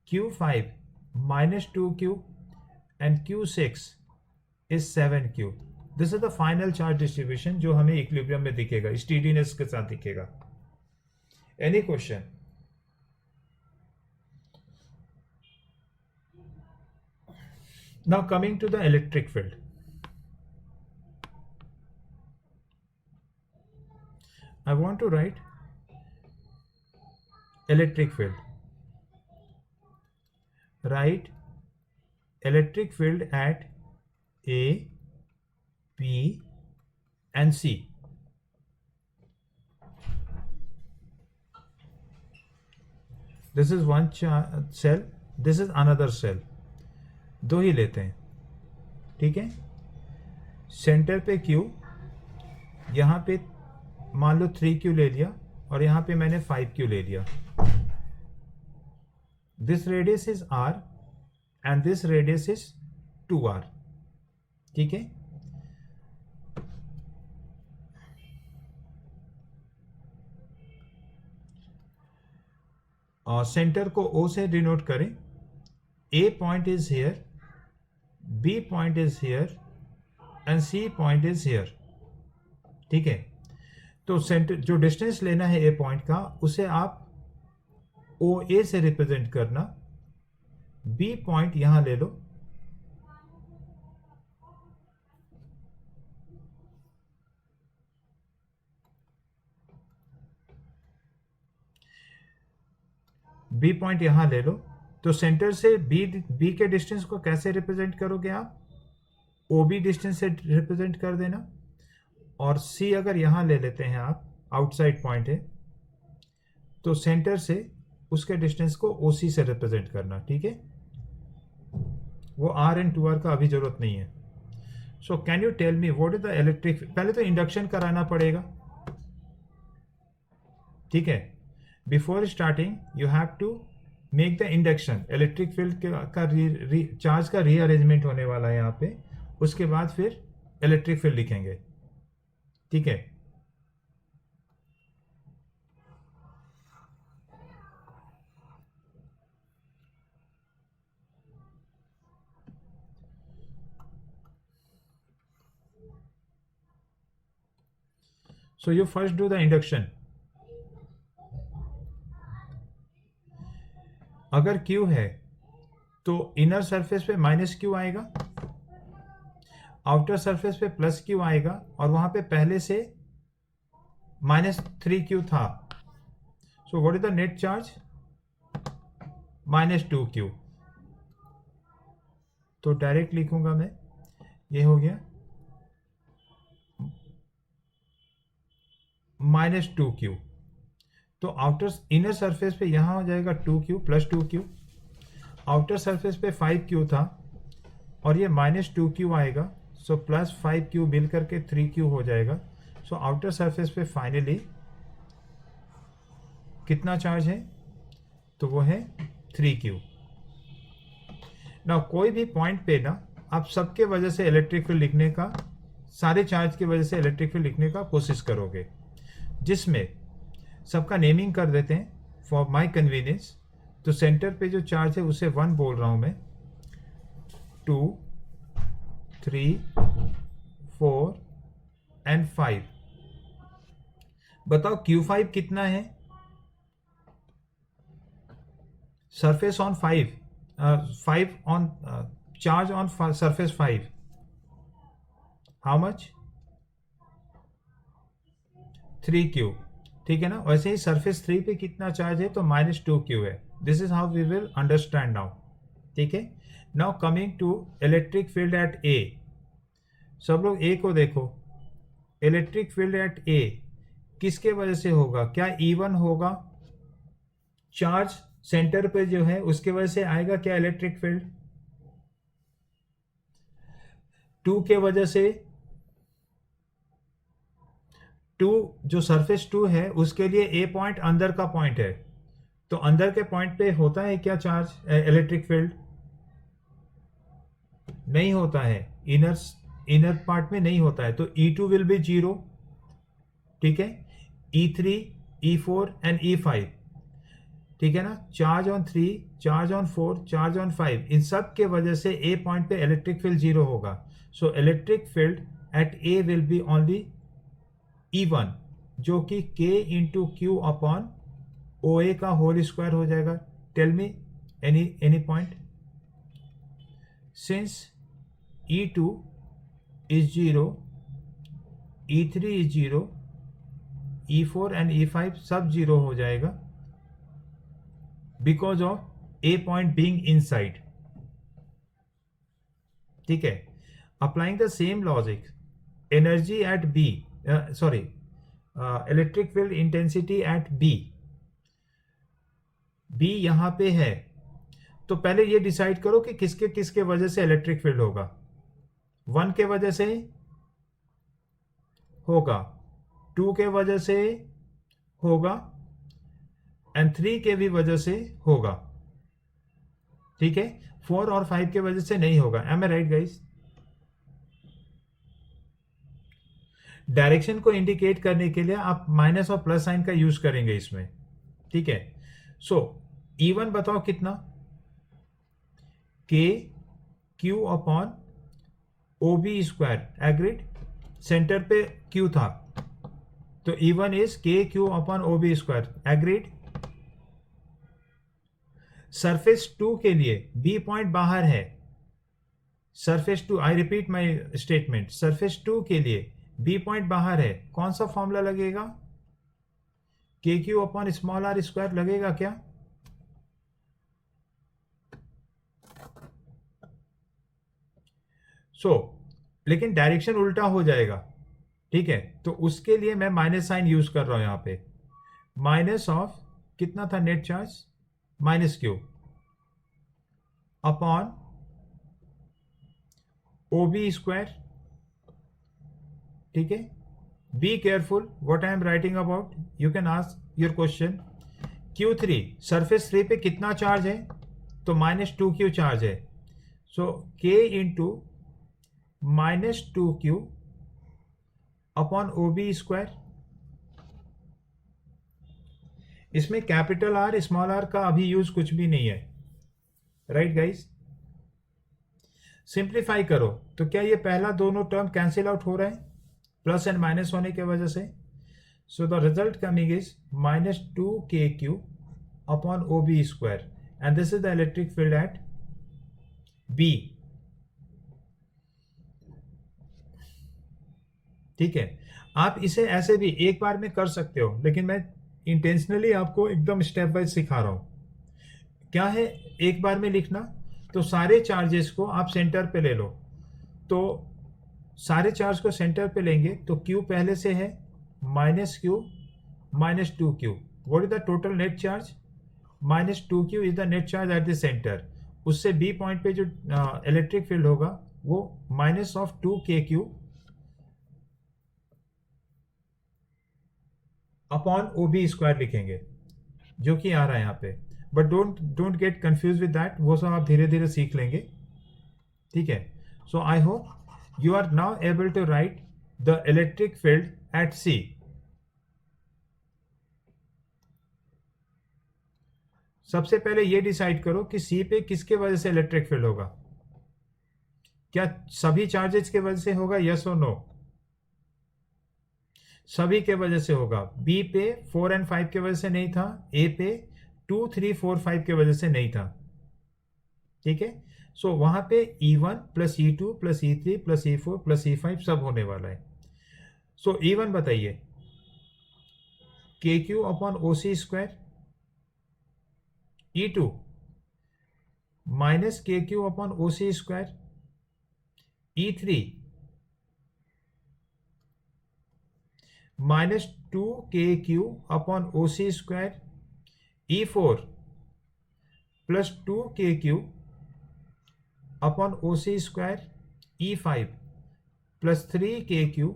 Q5 -2Q, and Q6 is 7Q. This is the final charge distribution जो हमें इक्विलिब्रियम में दिखेगा, स्टीडीनेस के साथ दिखेगा। Any question? Now coming to the electric field. I want to write electric field. Write electric field at A, B, and C. This is one cell, this is another cell. दो ही लेते हैं, ठीक है। Centre पे Q, यहाँ पे मान लो 3Q ले लिया और यहाँ पे मैंने 5Q ले लिया। This radius is R and this radius is 2R, ठीक है। और सेंटर को O से डिनोट करें। A point is here, B point is here and C point is here, ठीक है। तो सेंटर जो डिस्टेंस लेना है ए पॉइंट का, उसे आप OA से रिप्रेजेंट करना। बी पॉइंट यहां ले लो, बी पॉइंट यहां ले लो। तो सेंटर से बी के डिस्टेंस को कैसे रिप्रेजेंट करोगे आप? OB डिस्टेंस से रिप्रेजेंट कर देना। और C अगर यहां ले लेते हैं आप, आउटसाइड पॉइंट है, तो सेंटर से उसके डिस्टेंस को OC से रिप्रेजेंट करना, ठीक है। वो R एंड 2R का अभी जरूरत नहीं है। So can you tell me what is the electric? पहले तो इंडक्शन कराना पड़ेगा, ठीक है। Before starting you have to make the induction. Electric field का चार्ज का रीअरेंजमेंट होने वाला है यहाँ पे, उसके बाद फिर इलेक्ट्रिक फील्ड लिखेंगे, ठीक है। So you first do the induction. अगर Q है तो इनर सरफेस पे -Q आएगा, आउटर सरफेस पे +Q आएगा, और वहां पे पहले से -3Q था। सो what is the net charge? -2Q। तो डायरेक्ट लिखूंगा मैं, ये हो गया -2Q। तो आउटर इनर सरफेस पे यहाँ हो जाएगा 2q plus 2q, outer surface पे 5q था और ये माइनस 2q आएगा, सो प्लस 5q मिल करके 3q हो जाएगा। सो आउटर सरफेस पे फाइनली कितना चार्ज है, तो वो है 3q। ना कोई भी पॉइंट पे ना आप सबके वजह से इलेक्ट्रिक फील्ड लिखने का, सारे चार्ज की वजह से इलेक्ट्रिक फील्ड लिखने का कोशिश करोगे, जिसमें सबका नेमिंग कर देते हैं फॉर माय कन्वीनियंस। तो सेंटर पे जो चार्ज है उसे 1 बोल रहा हूं मैं, 2, 3, 4 एंड 5। बताओ Q5 कितना है? Surface on 5, 5 on charge on surface 5, how much? 3q, ठीक है ना। वैसे ही सरफेस 3 पे कितना चार्ज है, तो माइनस 2q है। This is how we will understand now, ठीक है। Now coming to electric field at A, सब लोग ए को देखो। इलेक्ट्रिक फील्ड एट ए किसके वजह से होगा? क्या E1 होगा? चार्ज सेंटर पे जो है उसके वजह से आएगा क्या इलेक्ट्रिक फील्ड? 2 के वजह से, 2 जो सरफेस 2 है उसके लिए ए पॉइंट अंदर का पॉइंट है, तो अंदर के पॉइंट पे होता है क्या चार्ज, इलेक्ट्रिक फील्ड? नहीं होता है, इनर पार्ट में नहीं होता है। तो E2 विल बी 0, ठीक है। E3, E4 एंड E5, ठीक है ना। Charge on 3, charge on 4, charge on 5, इन सब के वजह से ए पॉइंट पे इलेक्ट्रिक फील्ड 0 होगा। So electric field at A will be only E1, जो कि K into Q upon O A का होल स्क्वायर हो जाएगा। Tell me any point. Since E2 is 0, E3 is 0, E4 and E5 सब 0 हो जाएगा because of A point being inside, ठीक है। Applying the same logic, energy at B, sorry electric field intensity at B, B यहां पे है। तो पहले ये डिसाइड करो कि किसके किसके वजह से इलेक्ट्रिक फील्ड होगा। 1 के वजह से होगा, 2 के वजह से होगा एंड 3 के भी वजह से होगा, ठीक है। 4 और 5 के वजह से नहीं होगा। M I right guys? Direction को इंडिकेट करने के लिए आप माइनस और प्लस साइन का यूज करेंगे इसमें, ठीक है। सो E1 बताओ कितना? K Q upon OB square, agreed. Centre पे Q था तो E1 is K Q upon OB square, agreed. Surface 2 के लिए B पॉइंट बाहर है, surface 2, I repeat my statement, surface 2 के लिए B पॉइंट बाहर है। कौन सा फॉर्मूला लगेगा? KQ upon small r square लगेगा क्या? लेकिन डायरेक्शन उल्टा हो जाएगा, ठीक है। तो उसके लिए मैं माइनस साइन यूज कर रहा हूं यहां पे। माइनस ऑफ कितना था net charge? Minus Q upon OB square, ठीक है। Be careful what I am writing about, you can ask your question. Q3 surface 3 पे कितना चार्ज है? तो माइनस 2Q चार्ज है। सो K into minus 2Q upon OB square. इसमें capital R small r का अभी यूज कुछ भी नहीं है, राइट गाइस। सिंप्लीफाई करो तो क्या ये पहला दोनों टर्म कैंसिल आउट हो रहे हैं प्लस एंड माइनस होने की वजह से? So the result coming is minus 2KQ upon OB square and this is the electric field eight B, ठीक है। आप इसे ऐसे भी एक बार में कर सकते हो, लेकिन मैं इंटेंशनली आपको एकदम स्टेप वाइज सिखा रहा हूं। क्या है एक बार में लिखना? तो सारे चार्जेस को आप सेंटर पे ले लो, तो सारे चार्ज को सेंटर पे लेंगे तो Q पहले से है minus Q minus 2Q, what is the total net charge, minus 2q is the net charge at the centre. उससे बी पॉइंट पे जो इलेक्ट्रिक फील्ड होगा वो minus of 2kq upon O B square लिखेंगे, जो कि आ रहा है यहाँ पे। But don't get confuse with that, वो सब आप धीरे धीरे सीख लेंगे, ठीक है। So I hope you are now able to right the electric field at C. सबसे पहले ये डिसाइड करो कि सी पे किसके वजह से इलेक्ट्रिक फील्ड होगा। क्या सभी चार्जेस के वजह से होगा, यस और नो? सभी के वजह से होगा। बी पे 4 और 5 के वजह से नहीं था, ए पे 2, 3, 4, 5 के वजह से नहीं था, ठीक है। सो वहां पे E1 plus E2 plus E3 plus E4 plus E5 सब होने वाला है। सो E1 बताइए, KQ upon OC square, E2 minus KQ upon OC square, E3 minus 2KQ upon OC square, E4 plus 2KQ upon OC square, E5 plus 3KQ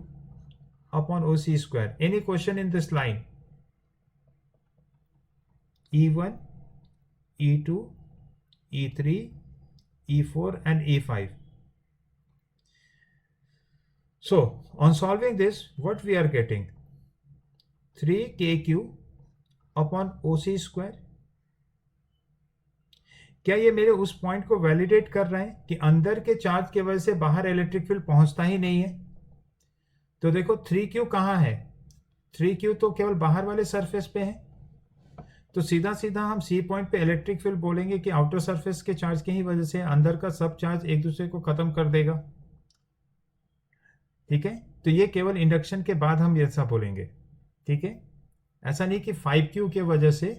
upon OC square. Any question in this line? E1, E2, E3, E4 and E5. So on solving this, what we are getting? 3KQ upon OC square. क्या ये मेरे उस point को validate कर रहे हैं कि अंदर के चार्ज की वजह से बाहर इलेक्ट्रिक फील्ड पहुंचता ही नहीं है? तो देखो 3Q कहाँ है, 3Q तो केवल बाहर वाले सरफेस पे है, तो सीधा सीधा हम सी पॉइंट पे इलेक्ट्रिक फील्ड बोलेंगे कि आउटर सरफेस के चार्ज की ही वजह से अंदर का सब चार्ज एक दूसरे को खत्म कर देगा, ठीक है। तो ये केवल इंडक्शन के बाद हम ऐसा बोलेंगे, ठीक है। ऐसा नहीं कि 5Q के वजह से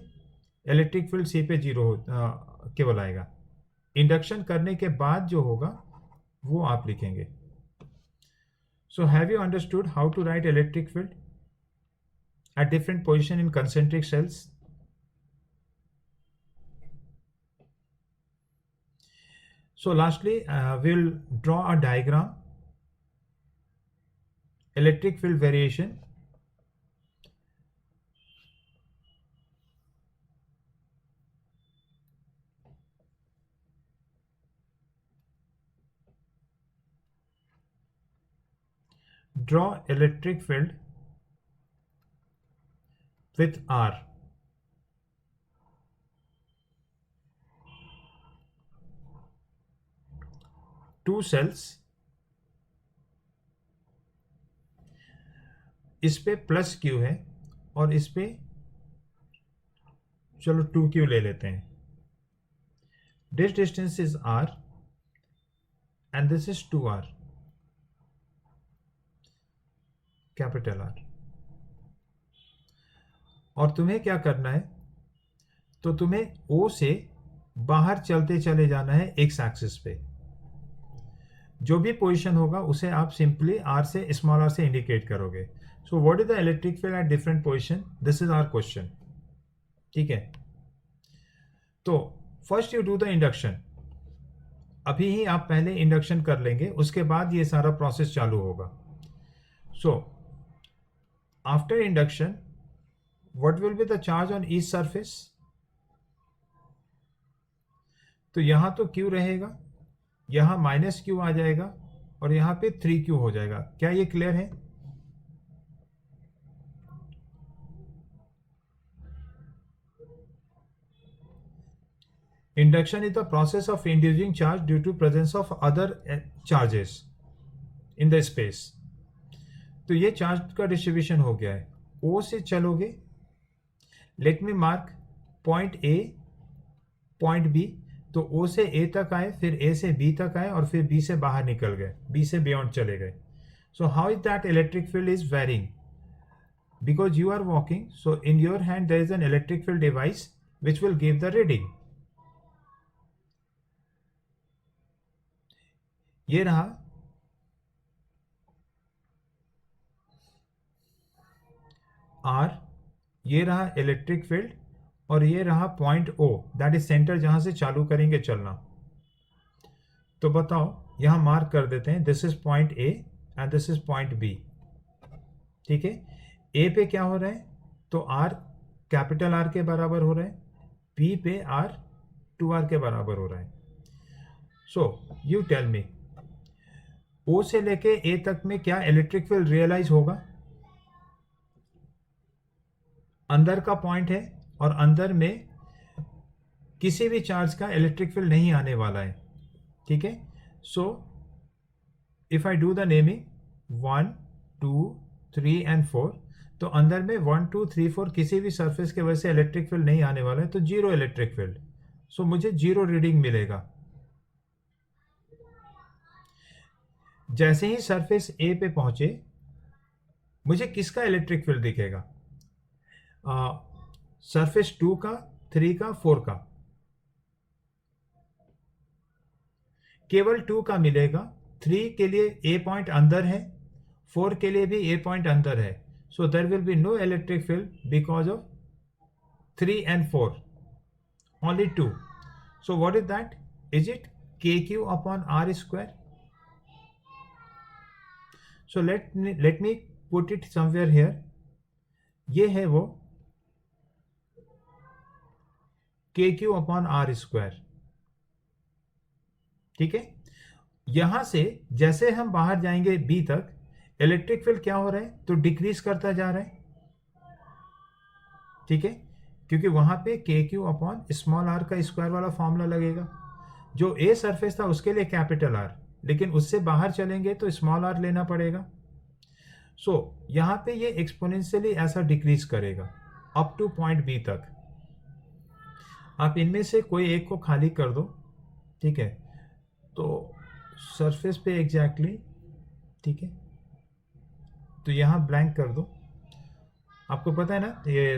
इलेक्ट्रिक फील्ड सी पे जीरो केवल आएगा। इंडक्शन करने के बाद जो होगा वो आप लिखेंगे। So have you understood how to write electric field at different position in concentric shells? So lastly, we'll draw a diagram, electric field variation. Draw electric field with R. Two cells, इस पे plus Q है और इस पे चलो 2Q ले लेते हैं। This distance is R and this is 2R, capital R। और तुम्हें क्या करना है, तो तुम्हें O से बाहर चलते चले जाना है एक्स एक्सिस पे। जो भी पोजीशन होगा उसे आप सिंपली R से स्मॉल r से इंडिकेट करोगे। So what is the electric field at different position, this is our question, ठीक है। तो first you do the induction. अभी ही आप पहले इंडक्शन कर लेंगे, उसके बाद ये सारा प्रोसेस चालू होगा। So after induction what will be the charge on each surface? तो यहां तो Q रहेगा, यहां माइनस Q आ जाएगा और यहां पे 3Q हो जाएगा। क्या ये क्लियर है? Induction is the process of inducing charge due to presence of other charges in the space. तो ये चार्ज का डिस्ट्रीब्यूशन हो गया है। O से चलोगे, let me mark point A, point B, तो O से A तक आए, फिर A से B तक आए और फिर B से बाहर निकल गए, B से बियॉन्ड चले गए। So how is that electric field is varying? Because you are walking, so in your hand there is an electric field device which will give the reading. ये रहा R ये रहा इलेक्ट्रिक फील्ड और ये रहा point O, that is centre जहां से चालू करेंगे चलना। तो बताओ यहां मार्क कर देते हैं, this is point A and this is point B। ठीक है, A पे क्या हो रहा है, तो R कैपिटल R के बराबर हो रहा है, B पे R 2R के बराबर हो रहा है। So you tell me, O से लेके A तक में क्या इलेक्ट्रिक फील्ड रियलाइज होगा? अंदर का पॉइंट है और अंदर में किसी भी चार्ज का इलेक्ट्रिक फील्ड नहीं आने वाला है। ठीक है, so if I do the naming 1 2 3 and 4, तो अंदर में 1 2 3 4 किसी भी सरफेस के वजह से इलेक्ट्रिक फील्ड नहीं आने वाला है, तो जीरो इलेक्ट्रिक फील्ड। सो मुझे जीरो रीडिंग मिलेगा। जैसे ही सरफेस ए पे पहुंचे मुझे किसका इलेक्ट्रिक फील्ड दिखेगा? सरफेस 2 का, 3 का, 4 का, केवल 2 का मिलेगा। 3 के लिए ए पॉइंट अंदर है, 4 के लिए भी ए पॉइंट अंदर है, so there will be no electric field because of 3 and 4, only 2। So what is that? Is it KQ upon R square? So let me put it somewhere here. ये है वो KQ अपॉन R स्क्वायर। ठीक है, यहां से जैसे हम बाहर जाएंगे B तक, इलेक्ट्रिक फील्ड क्या हो रहा है, तो डिक्रीज करता जा रहा है। ठीक है, क्योंकि वहां पे KQ अपॉन स्मॉल r का स्क्वायर वाला फॉर्मूला लगेगा। जो A सरफेस था उसके लिए कैपिटल R, लेकिन उससे बाहर चलेंगे तो स्मॉल r लेना पड़ेगा। सो यहां पे ये एक्सपोनेंशियली ऐसा डिक्रीज करेगा अप टू पॉइंट B तक। आप इनमें से कोई एक को खाली कर दो। ठीक है, तो सरफेस पे एग्जैक्टली, ठीक है, तो यहां ब्लैंक कर दो। आपको पता है ना, ये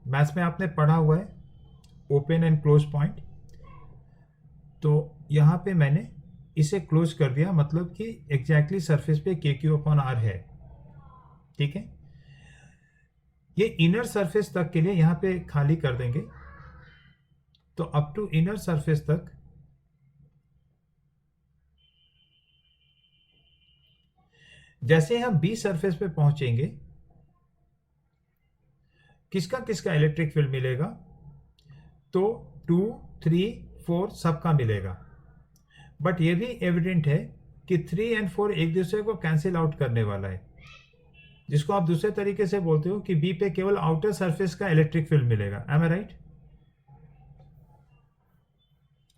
मैथ्स में आपने पढ़ा हुआ है ओपन एंड क्लोज पॉइंट। तो यहां पे मैंने इसे क्लोज कर दिया, मतलब कि एग्जैक्टली सरफेस पे KQ अपॉन R है। ठीक है, ये इनर सरफेस तक के लिए यहां पे खाली कर देंगे। तो अप टू इनर सरफेस तक जैसे हम B सरफेस पे पहुंचेंगे, किसका किसका इलेक्ट्रिक फील्ड मिलेगा? तो 2 3 4 सबका मिलेगा। बट ये भी एविडेंट है कि 3 एंड 4 एक दूसरे को कैंसिल आउट करने वाला है, जिसको आप दूसरे तरीके से बोलते हो कि B पे केवल आउटर सरफेस का इलेक्ट्रिक फील्ड मिलेगा। M I right?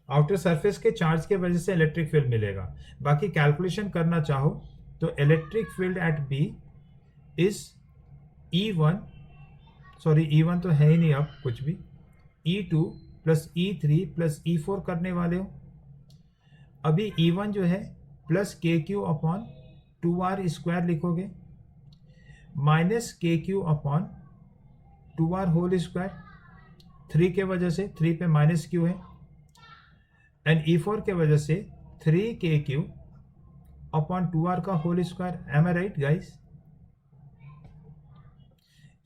Outer surface के चार्ज के वजह से इलेक्ट्रिक फील्ड मिलेगा। बाकी कैलकुलेशन करना चाहो तो electric field eight B is E1, sorry E1 तो है ही नहीं अब कुछ भी, E2 plus E3 plus E4 करने वाले हो। अभी E1 जो है plus KQ upon 2R square लिखोगे, minus KQ upon 2R whole square, 3 के वजह से 3 पे माइनस Q है, एंड E4 के वजह से 3KQ अपॉन 2R का whole square. M I right guys?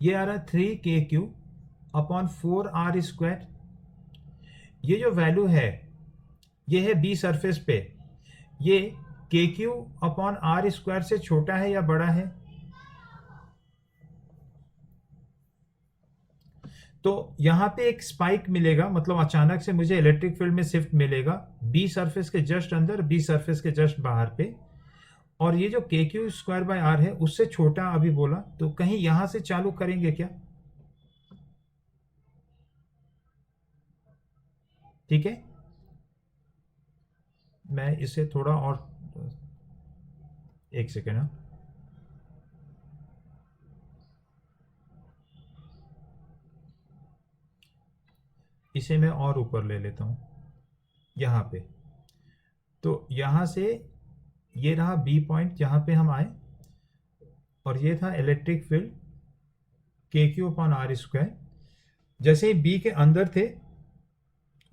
ये आ रहा है 3KQ अपॉन 4R स्क्वायर। ये जो वैल्यू है ये है B सरफेस पे, ये KQ अपॉन R स्क्वायर से छोटा है या बड़ा है? तो यहां पे एक स्पाइक मिलेगा, मतलब अचानक से मुझे इलेक्ट्रिक फील्ड में शिफ्ट मिलेगा B सरफेस के जस्ट अंदर, B सरफेस के जस्ट बाहर पे। और ये जो KQ स्क्वायर बाय R है उससे छोटा अभी बोला, तो कहीं यहां से चालू करेंगे क्या? ठीक है, मैं इसे थोड़ा और, एक सेकेंड, इसे मैं और ऊपर ले लेता हूं यहां पे। तो यहां से ये रहा B पॉइंट जहां पे हम आए, और ये था electric field KQ upon R square. जैसे ही B के अंदर थे,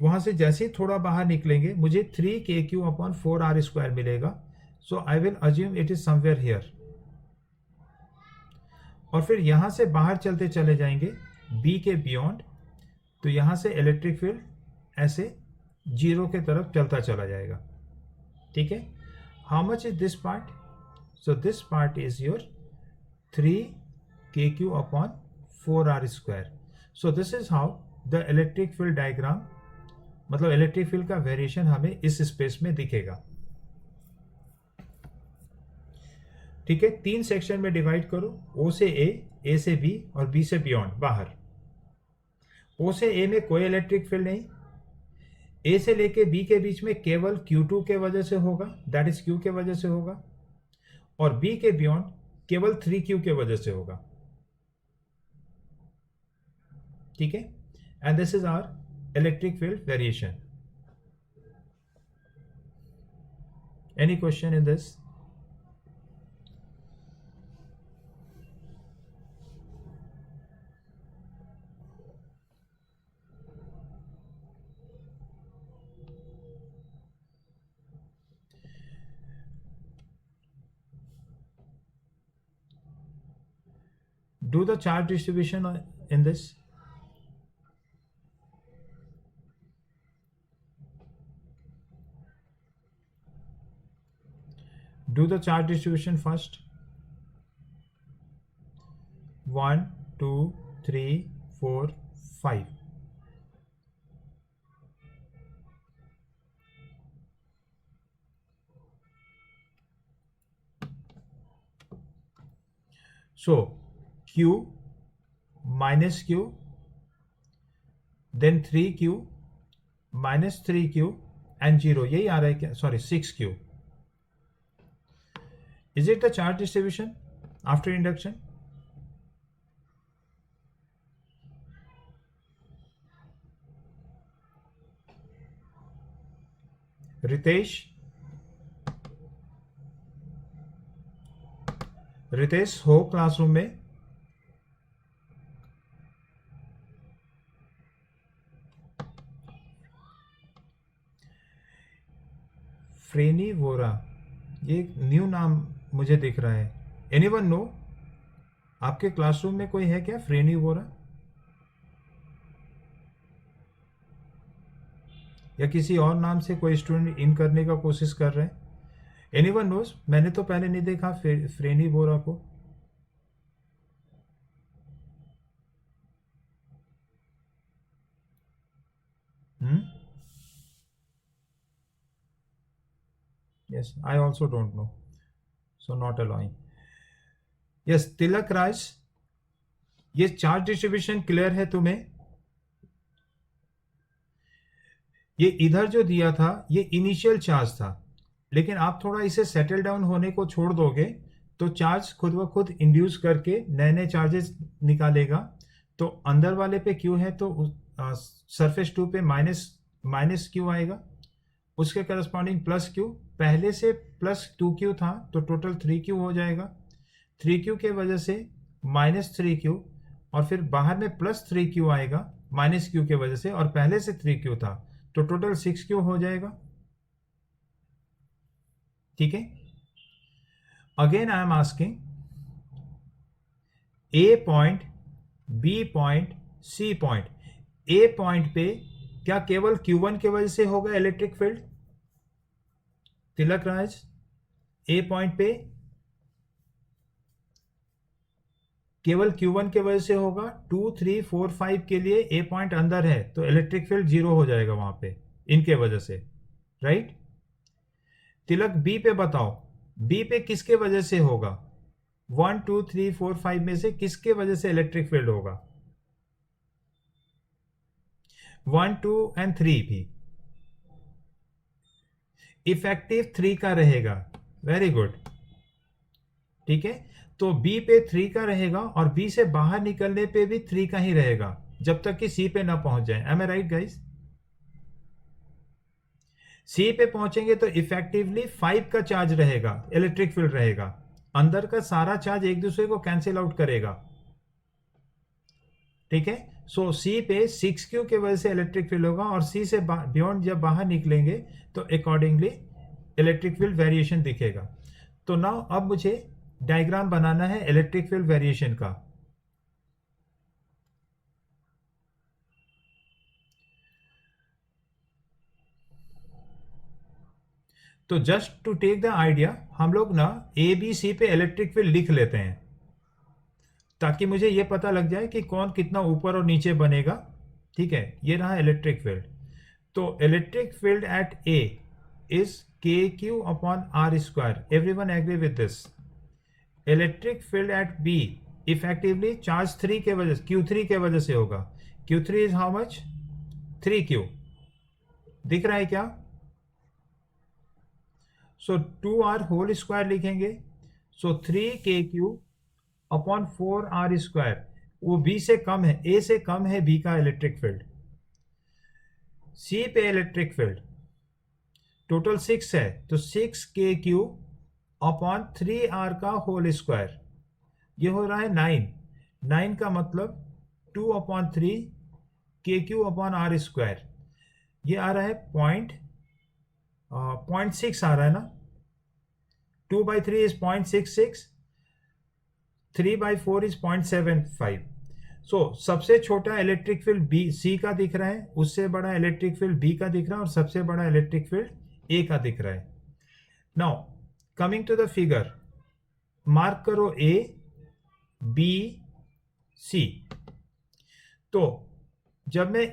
वहां से जैसे ही थोड़ा बाहर निकलेंगे मुझे 3KQ अपॉन 4R स्क्वायर मिलेगा। So I will assume it is somewhere here. और फिर यहां से बाहर चलते चले जाएंगे बी के बियॉन्ड, तो यहाँ से इलेक्ट्रिक फील्ड ऐसे जीरो के तरफ चलता चला जाएगा. ठीक है. How much is this part? So this part is your 3kq upon 4r square. So this is how the electric field diagram, मतलब इलेक्ट्रिक फील्ड का वेरिएशन हमें इस स्पेस में दिखेगा. ठीक है. 3 सेक्शन में डिवाइड करो. O से A से B और B से बियॉन्ड बाहर. O से A में कोई इलेक्ट्रिक फील्ड नहीं. A से लेके B के बीच में केवल Q2 के वजह से होगा, दैट इज Q के वजह से होगा. और B के बियॉन्ड केवल 3Q के वजह से होगा. ठीक है. And this is our electric field variation. Any question in this? Do the charge distribution in this. Do the charge distribution first. 1, 2, 3, 4, 5. So Q minus Q, then 3Q minus 3Q and 0. यही आ रहा है क्या? Sorry 6Q. Is it the charge distribution after induction? Ritesh हो classroom में? फ्रेनी वोरा, ये new नाम मुझे दिख रहा है. Anyone no? आपके क्लासरूम में कोई है क्या फ्रेनी वोरा? या किसी और नाम से कोई स्टूडेंट इन करने का कोशिश कर रहे हैं? Anyone nose? मैंने तो पहले नहीं देखा फ्रेनी वोरा को. Yes, I also don't know. So not allowing. Yes, Tilak Raj, ये चार्ज डिस्ट्रीब्यूशन क्लियर है तुम्हें? ये इधर जो दिया था ये इनिशियल चार्ज था, लेकिन आप थोड़ा इसे सेटल डाउन होने को छोड़ दोगे तो चार्ज खुद ब खुद इंड्यूस करके नए नए चार्जेस निकालेगा. तो अंदर वाले पे क्यू है तो सरफेस 2 पे माइनस क्यू आएगा, उसके करस्पॉन्डिंग प्लस क्यू. पहले से प्लस 2Q था तो टोटल 3Q हो जाएगा. 3Q के वजह से माइनस 3Q और फिर बाहर में प्लस 3Q आएगा माइनस Q के वजह से, और पहले से 3Q था तो टोटल 6Q हो जाएगा. ठीक है. Again I am asking A point, B point, C point. A point पे क्या केवल Q1 के वजह से होगा electric field? Tilak Raj, A point पे केवल Q1 के वजह से होगा. 2, 3, 4, 5 के लिए ए पॉइंट अंदर है तो इलेक्ट्रिक फील्ड 0 हो जाएगा वहां पे इनके वजह से, राइट? तिलक बी पे बताओ, बी पे किसके वजह से होगा? 1, 2, 3, 4, 5 में से किसके वजह से इलेक्ट्रिक फील्ड होगा? 1, 2 एंड 3 भी. इफेक्टिव 3 का रहेगा. Very good. ठीक है. तो बी पे 3 का रहेगा और बी से बाहर निकलने पे भी 3 का ही रहेगा जब तक कि सी पे ना पहुंच जाए. M I right guys? सी पे पहुंचेंगे तो इफेक्टिवली 5 का चार्ज रहेगा, इलेक्ट्रिक फील्ड रहेगा. अंदर का सारा चार्ज एक दूसरे को कैंसिल आउट करेगा. ठीक है. सो सी पे 6Q के वजह से इलेक्ट्रिक फील्ड होगा और सी से बियॉन्ड जब बाहर निकलेंगे तो अकॉर्डिंगली इलेक्ट्रिक फील्ड वेरिएशन दिखेगा. तो नाउ अब मुझे डायग्राम बनाना है इलेक्ट्रिक फील्ड वेरिएशन का. तो just to take the idea हम लोग ना ए बी सी पे इलेक्ट्रिक फील्ड लिख लेते हैं, ताकि मुझे ये पता लग जाए कि कौन कितना ऊपर और नीचे बनेगा। ठीक है, ये रहा इलेक्ट्रिक फील्ड। तो electric field at A is K Q upon R square, everyone agree with this. Electric field at B effectively charge 3 के वजह Q3 के वजह से होगा। Q3 is how much? 3Q। दिख रहा है क्या? सो 2R होल स्क्वायर लिखेंगे। सो 3KQ अपॉन 4R स्क्वायर। वो B से कम है, A से कम है B का इलेक्ट्रिक फील्ड। C पे इलेक्ट्रिक फील्ड टोटल 6 है, तो 6KQ अपॉन 3R का होल स्क्वायर, ये हो रहा है 9 का मतलब 2 upon 3 KQ upon R square, ये आ रहा है 0.6 आ रहा है ना। 2/3 इज 0.66, 3/4 इज 0.75। सो सबसे छोटा इलेक्ट्रिक फील्ड बी सी का दिख रहा है, उससे बड़ा इलेक्ट्रिक फील्ड बी का दिख रहा है, और सबसे बड़ा इलेक्ट्रिक फील्ड ए का दिख रहा है। Now coming to the figure, mark करो ए बी सी। तो जब मैं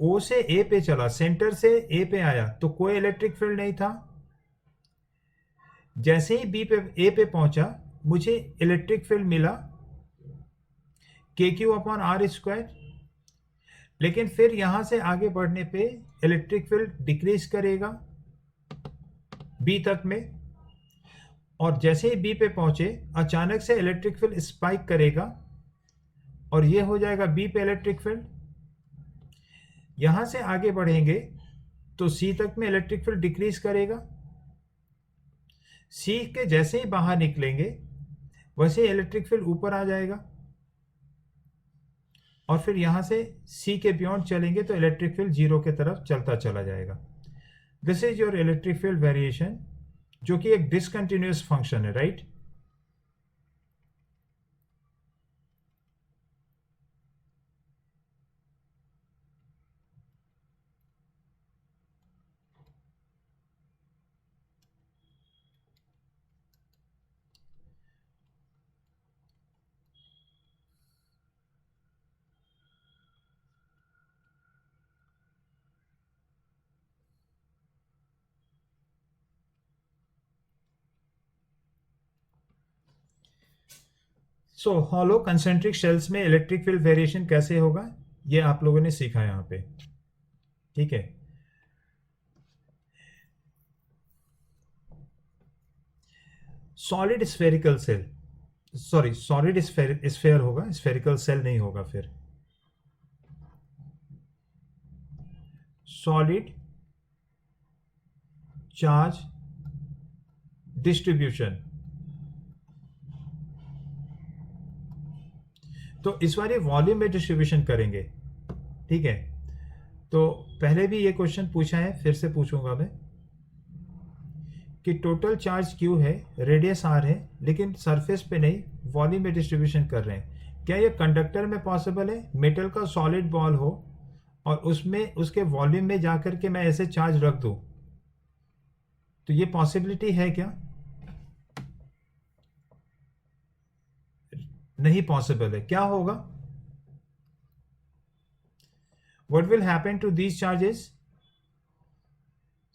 ओ से ए पे चला, सेंटर से ए पे आया, तो कोई इलेक्ट्रिक फील्ड नहीं था। जैसे ही बी पे ए पे पहुंचा, मुझे इलेक्ट्रिक फील्ड मिला के क्यू अपॉन आर स्क्वायर। लेकिन फिर यहां से आगे बढ़ने पे इलेक्ट्रिक फील्ड डिक्रीज करेगा बी तक में, और जैसे ही बी पे पहुंचे अचानक से इलेक्ट्रिक फील्ड स्पाइक करेगा, और ये हो जाएगा बी पे इलेक्ट्रिक फील्ड। यहां से आगे बढ़ेंगे तो सी तक में इलेक्ट्रिक फील्ड डिक्रीज करेगा। सी के जैसे ही बाहर निकलेंगे वैसे इलेक्ट्रिक फील्ड ऊपर आ जाएगा, और फिर यहां से सी के बियॉन्ड चलेंगे तो इलेक्ट्रिक फील्ड जीरो के तरफ चलता चला जाएगा। This is your electric field variation, जो कि एक डिसकंटिन्यूअस फंक्शन है, राइट? सो हॉलो कंसेंट्रिक शेल्स में इलेक्ट्रिक फील्ड वेरिएशन कैसे होगा, ये आप लोगों ने सीखा यहां पे। ठीक है, solid spherical shell, sorry solid sphere होगा, स्फेरिकल सेल नहीं होगा। फिर सॉलिड चार्ज डिस्ट्रीब्यूशन। तो इस बार ये वॉल्यूम में डिस्ट्रीब्यूशन करेंगे। ठीक है, तो पहले भी ये क्वेश्चन पूछा है, फिर से पूछूंगा मैं कि टोटल चार्ज Q है, रेडियस R है, लेकिन सरफेस पे नहीं, वॉल्यूम में डिस्ट्रीब्यूशन कर रहे हैं। क्या ये कंडक्टर में पॉसिबल है? मेटल का सॉलिड बॉल हो और उसमें उसके वॉल्यूम में जाकर के मैं ऐसे चार्ज रख दूं, तो ये पॉसिबिलिटी है क्या? नहीं पॉसिबल है। क्या होगा? What will happen to these charges?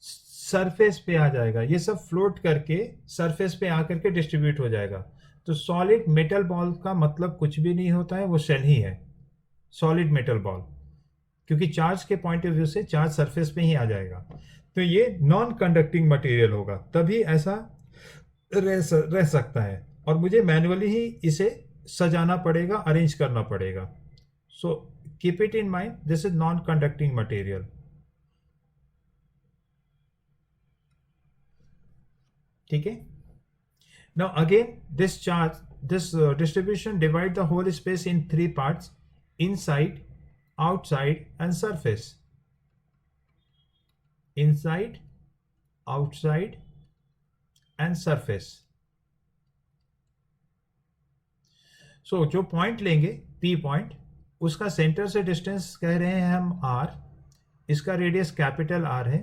Surface पे आ जाएगा, ये सब फ्लोट करके सरफेस पे आकर के डिस्ट्रीब्यूट हो जाएगा। तो सॉलिड मेटल बॉल का मतलब कुछ भी नहीं होता है, वो शेल ही है, सॉलिड मेटल बॉल, क्योंकि चार्ज के पॉइंट ऑफ व्यू से चार्ज सरफेस पे ही आ जाएगा। तो ये नॉन कंडक्टिंग मटेरियल होगा, तभी ऐसा रह सकता है, और मुझे मैन्युअली ही इसे सजाना पड़ेगा, अरेंज करना पड़ेगा। So keep it in mind, this is non conducting material. ठीक है, now again this charge, this distribution divide the whole space in 3 parts: inside, outside and surface. Inside, outside and surface. So जो point लेंगे P point, उसका centre से distance कह रहे हैं हम R, इसका रेडियस कैपिटल R है।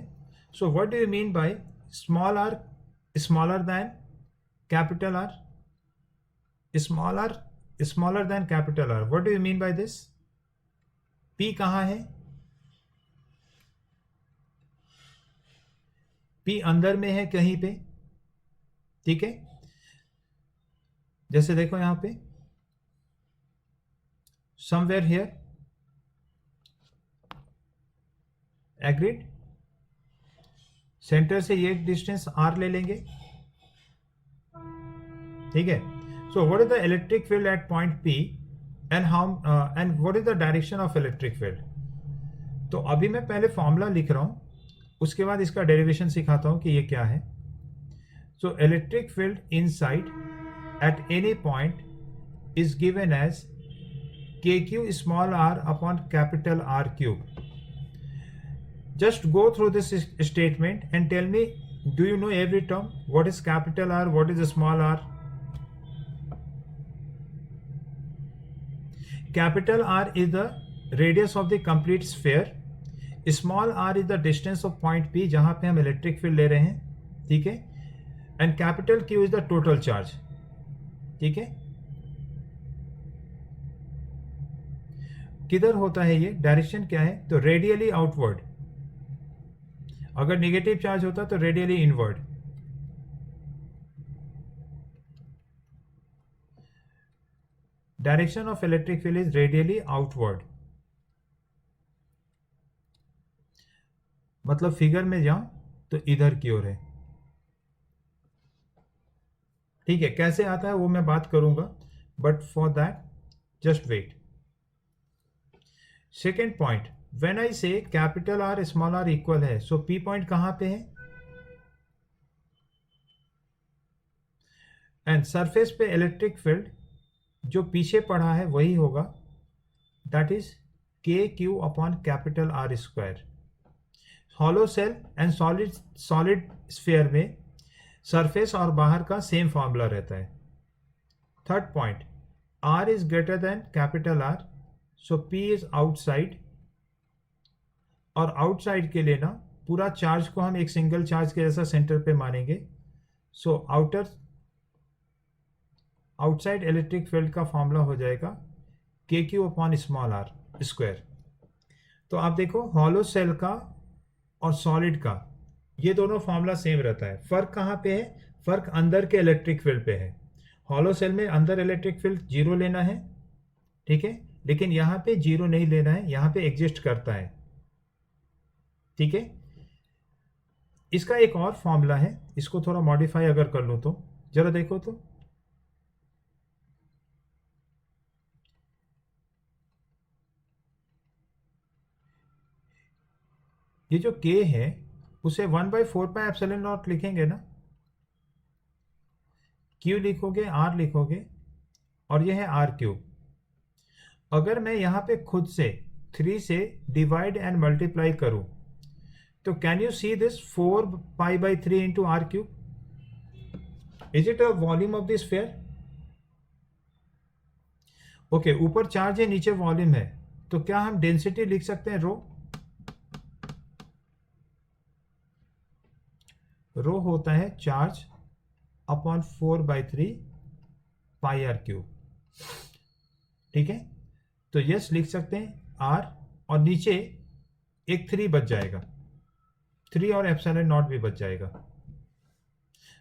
So what do you mean by small R smaller than capital R, smaller than capital R, what do you mean by this? P कहाँ है? पी अंदर में है कहीं पे, ठीक है। जैसे देखो यहां पे समवेयर हियर, एग्रीड। सेंटर से ये डिस्टेंस आर ले लेंगे, ठीक है। So what is the electric field eight point P and how and what is the direction of electric field? तो अभी मैं पहले फॉर्मूला लिख रहा हूं, उसके बाद इसका डेरिवेशन सिखाता हूं कि ये क्या है। So electric field inside at any point is given as kq small r upon capital R cube. Just go through this statement and tell me, do you know every term? What is capital R? What is small r? Capital R is the radius of the complete sphere. Small r is the distance of point P जहां पे हम electric field ले रहे हैं, ठीक है। And capital Q is the total charge, ठीक है। किधर होता है ये? डायरेक्शन क्या है? तो रेडियली आउटवर्ड। अगर नेगेटिव चार्ज होता तो radially inward. Direction of electric field is radially outward. मतलब फिगर में जाऊं तो इधर की ओर है, ठीक है। कैसे आता है वो मैं बात करूंगा, but for that just wait. Second point, when I say capital R small R equal है, सो पी पॉइंट कहां पे है? एंड सरफेस पे इलेक्ट्रिक फील्ड जो पीछे पड़ा है वही होगा, that is K Q upon capital R square. Hollow shell and solid sphere में सरफेस और बाहर का सेम फॉर्मूला रहता है। Third point, R is greater than capital R, so P is outside. और आउटसाइड के लिए ना पूरा चार्ज को हम एक सिंगल चार्ज के जैसा सेंटर पे मानेंगे। सो आउटसाइड इलेक्ट्रिक फील्ड का फॉर्मूला हो जाएगा K Q upon small R square. तो आप देखो हॉलो सेल का और सॉलिड का ये दोनों फॉर्मूला सेम रहता है। फर्क कहाँ पे है? फर्क अंदर के इलेक्ट्रिक फील्ड पे है। हॉलो सेल में अंदर इलेक्ट्रिक फील्ड जीरो लेना है, ठीक है, लेकिन यहाँ पे जीरो नहीं लेना है, यहाँ पे एग्जिस्ट करता है, ठीक है। इसका एक और फॉर्मूला है, इसको थोड़ा मॉडिफाई अगर कर लूँ तो जरा देखो तो ये जो k है उसे 1/4πε0 लिखेंगे ना, q लिखोगे, r लिखोगे, और ये है r क्यूब। अगर मैं यहां पे खुद से 3 से डिवाइड एंड मल्टीप्लाई करूं तो can you see this 4π/3 into R cube? Is it a volume of this sphere? Okay, ऊपर चार्ज है, नीचे वॉल्यूम है, तो क्या हम डेंसिटी लिख सकते हैं? रो होता है charge upon 4/3 pi R cube, ठीक है। तो यस लिख सकते हैं आर, और नीचे एक 3 बच जाएगा, 3 और एप्सिलॉन नॉट भी बच जाएगा।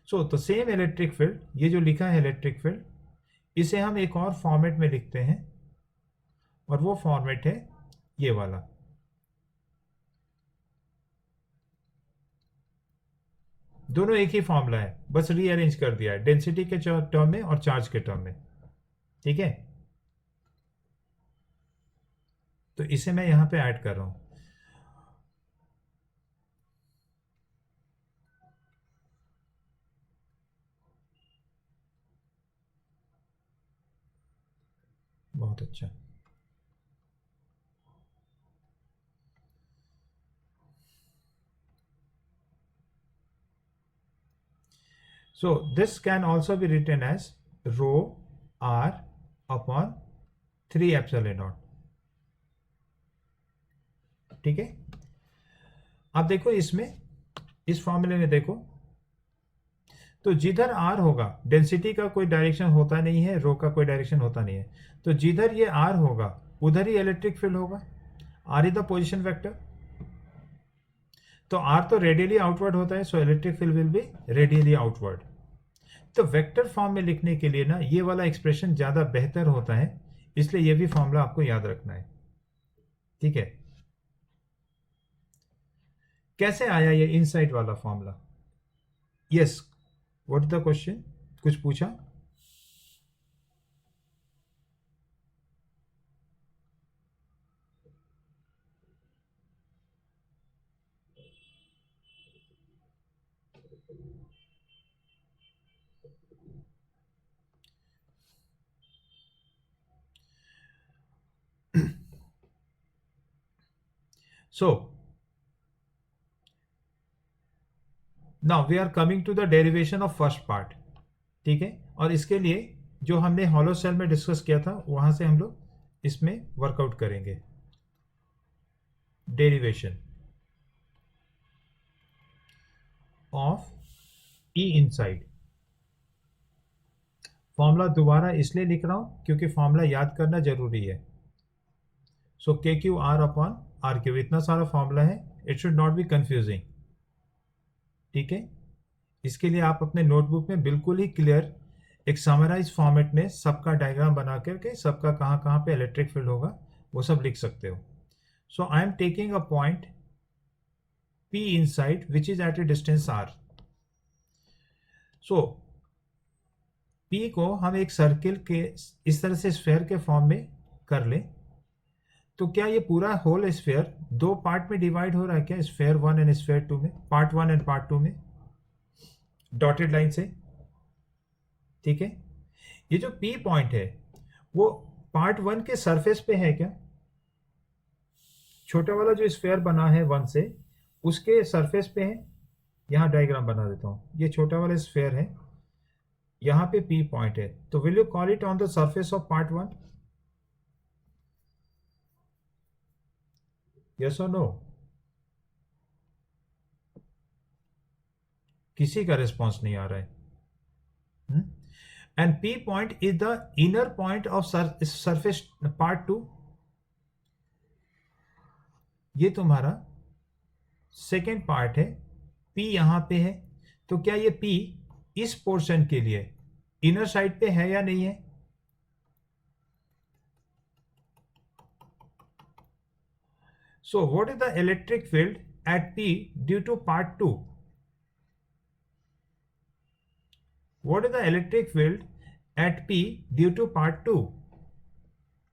सो तो सेम इलेक्ट्रिक फील्ड, ये जो लिखा है इलेक्ट्रिक फील्ड, इसे हम एक और फॉर्मेट में लिखते हैं, और वो फॉर्मेट है ये वाला। दोनों एक ही फॉर्मूला है, बस रीअरेंज कर दिया है डेंसिटी के टर्म में और चार्ज के टर्म में, ठीक है। तो इसे मैं यहां पे ऐड कर रहा हूं। बहुत अच्छा। So this can also be written as rho r upon 3 epsilon naught, ठीक है। अब देखो इसमें, इस फॉर्मूले में देखो, तो जिधर आर होगा, डेंसिटी का कोई डायरेक्शन होता नहीं है, रो का कोई डायरेक्शन होता नहीं है, तो जिधर ये आर होगा उधर ही इलेक्ट्रिक फील्ड होगा। R is the position vector, तो आर तो रेडियली आउटवर्ड होता है, so electric field will be radially outward. तो वेक्टर फॉर्म में लिखने के लिए ना ये वाला एक्सप्रेशन ज्यादा बेहतर होता है, इसलिए ये भी फॉर्मूला आपको याद रखना है, ठीक है। कैसे आया ये इनसाइड वाला formula? Yes, what is the question, कुछ पूछा? So now we are coming to the derivation of first part, ठीक है। और इसके लिए जो हमने हॉलो सेल में डिस्कस किया था वहां से हम लोग इसमें वर्कआउट करेंगे। Derivation of E inside, formula दोबारा इसलिए लिख रहा हूं क्योंकि फॉर्मूला याद करना जरूरी है। So K Q R upon R Q, इतना सारा फॉर्मूला है, it should not be confusing, ठीक है। इसके लिए आप अपने नोटबुक में बिल्कुल ही क्लियर एक समराइज फॉर्मेट में सबका डायग्राम बना करके सबका कहाँ कहाँ पे इलेक्ट्रिक फील्ड होगा वो सब लिख सकते हो। So I am taking a point P inside which is at a distance r. So P को हम एक सर्किल के इस तरह से स्फेयर के फॉर्म में कर लें, तो क्या ये पूरा होल स्फेयर दो पार्ट में डिवाइड हो रहा है क्या? स्फेयर 1 एंड स्फेयर 2 में, पार्ट 1 एंड पार्ट 2 में, डॉटेड लाइन से, ठीक है। ये जो P पॉइंट है वो पार्ट 1 के सरफेस पे है क्या? छोटा वाला जो स्फेयर बना है 1 से उसके सरफेस पे है। यहां डायग्राम बना देता हूं, ये छोटा वाला स्फेयर है, यहां पे P पॉइंट है, तो will you call it on the surface of part 1? Yes और नो? किसी का रिस्पॉन्स नहीं आ रहा है। And P point is the inner point of surface part 2, ये तुम्हारा सेकेंड पार्ट है, P यहां पे है, तो क्या ये P इस पोर्शन के लिए इनर साइड पे है या नहीं है? So what is the electric field at P due to part 2? What is the electric field at P due to part 2?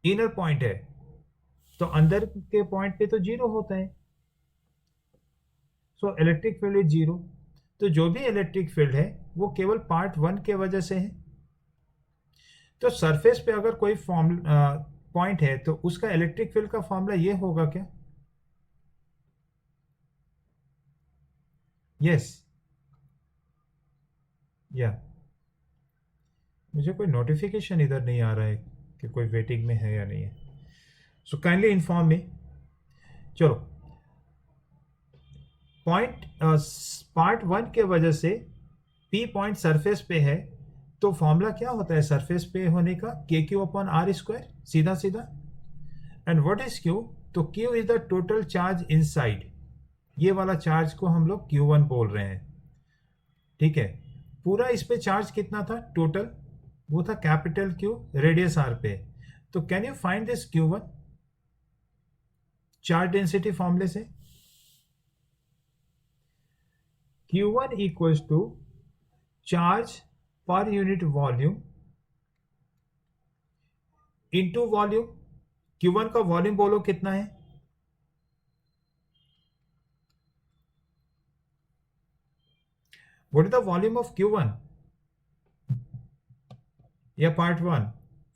Inner point है, तो अंदर के पॉइंट पे तो जीरो होता है, so electric field is zero. तो जो भी इलेक्ट्रिक फील्ड है वो केवल पार्ट 1 के वजह से है। तो सरफेस पे अगर कोई पॉइंट है तो उसका इलेक्ट्रिक फील्ड का फॉर्मूला ये होगा क्या? यस या मुझे कोई नोटिफिकेशन इधर नहीं आ रहा है कि कोई वेटिंग में है या नहीं है, सो काइंडली इन्फॉर्म मी। चलो, पॉइंट पार्ट 1 के वजह से P पॉइंट सरफेस पे है, तो फॉर्मूला क्या होता है सरफेस पे होने का? के क्यू अपॉन आर स्क्वायर, सीधा सीधा। And what is Q? तो Q is the total charge inside, ये वाला चार्ज को हम लोग Q1 बोल रहे हैं, ठीक है। पूरा इस पे चार्ज कितना था टोटल? वो था कैपिटल Q, रेडियस R पे। तो can you find this Q1 charge density फॉर्मूले से? Q1 equals to charge per unit volume into volume. Q1 का वॉल्यूम बोलो कितना है? What is the volume of Q1 या part 1?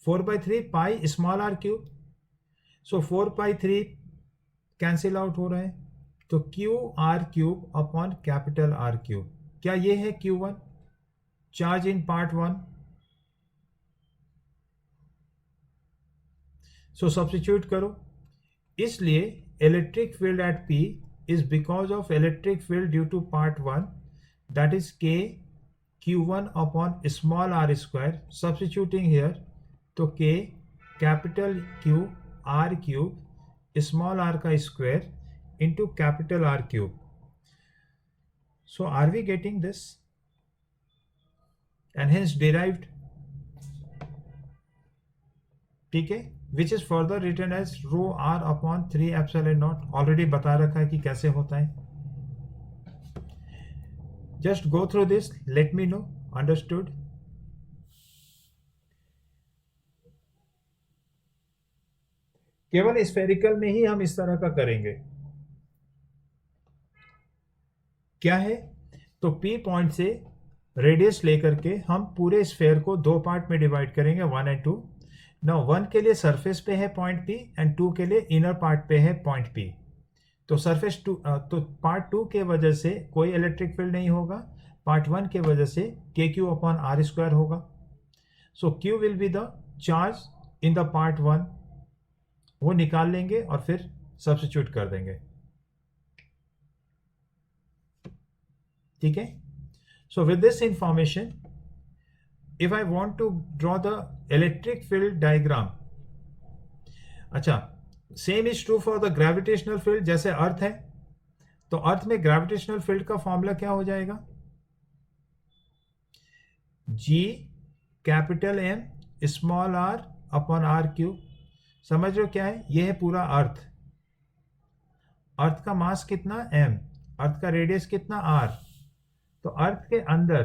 4/3 pi small r cube. So 4/3 cancel out हो रहा है, तो Q R cube upon capital R cube. क्या ये है Q1 charge in part 1? So substitute करो, इसलिए electric field at P is because of electric field due to part 1, that is K Q1 upon small r square, substituting here, तो K capital Q r cube small r का square into capital R cube. So are we getting this? And hence derived, ठीक है, which is further written as rho r upon 3 epsilon naught. Already बता रखा है कि कैसे होता है. Just go through this, let me know. Understood? केवल स्फेरिकल में ही हम इस तरह का करेंगे. क्या है? तो P पॉइंट से रेडियस लेकर के हम पूरे स्फेयर को दो पार्ट में डिवाइड करेंगे, 1 और 2. नाउ 1 के लिए सरफेस पे है पॉइंट P एंड 2 के लिए इनर पार्ट पे है पॉइंट P. तो सरफेस 2, तो पार्ट 2 के वजह से कोई इलेक्ट्रिक फील्ड नहीं होगा, पार्ट 1 के वजह से KQ अपॉन R स्क्वायर होगा. सो Q will be the charge in the part 1, वो निकाल लेंगे और फिर सब्स्टिट्यूट कर देंगे. ठीक है. So with this information, if I want to draw the electric field diagram, अच्छा, same is true for the gravitational field. जैसे अर्थ है, तो अर्थ में ग्रेविटेशनल फील्ड का फॉर्मूला क्या हो जाएगा? G capital M small r upon r cube. समझ रहे हो क्या है? यह है पूरा अर्थ. अर्थ का मास कितना? M. अर्थ का रेडियस कितना? r. तो अर्थ के अंदर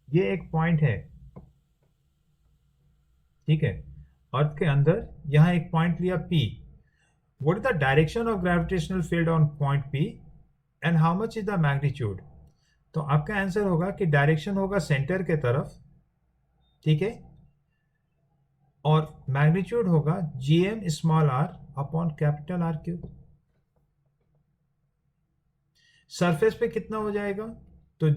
ये एक पॉइंट है, ठीक है, अर्थ के अंदर यहां एक पॉइंट लिया P. What is the direction of gravitational field on point P and how much is the magnitude? तो आपका आंसर होगा कि डायरेक्शन होगा सेंटर के तरफ, ठीक है, और मैग्नीट्यूड होगा GM small r upon capital R cube. Surface पे कितना हो जाएगा? तो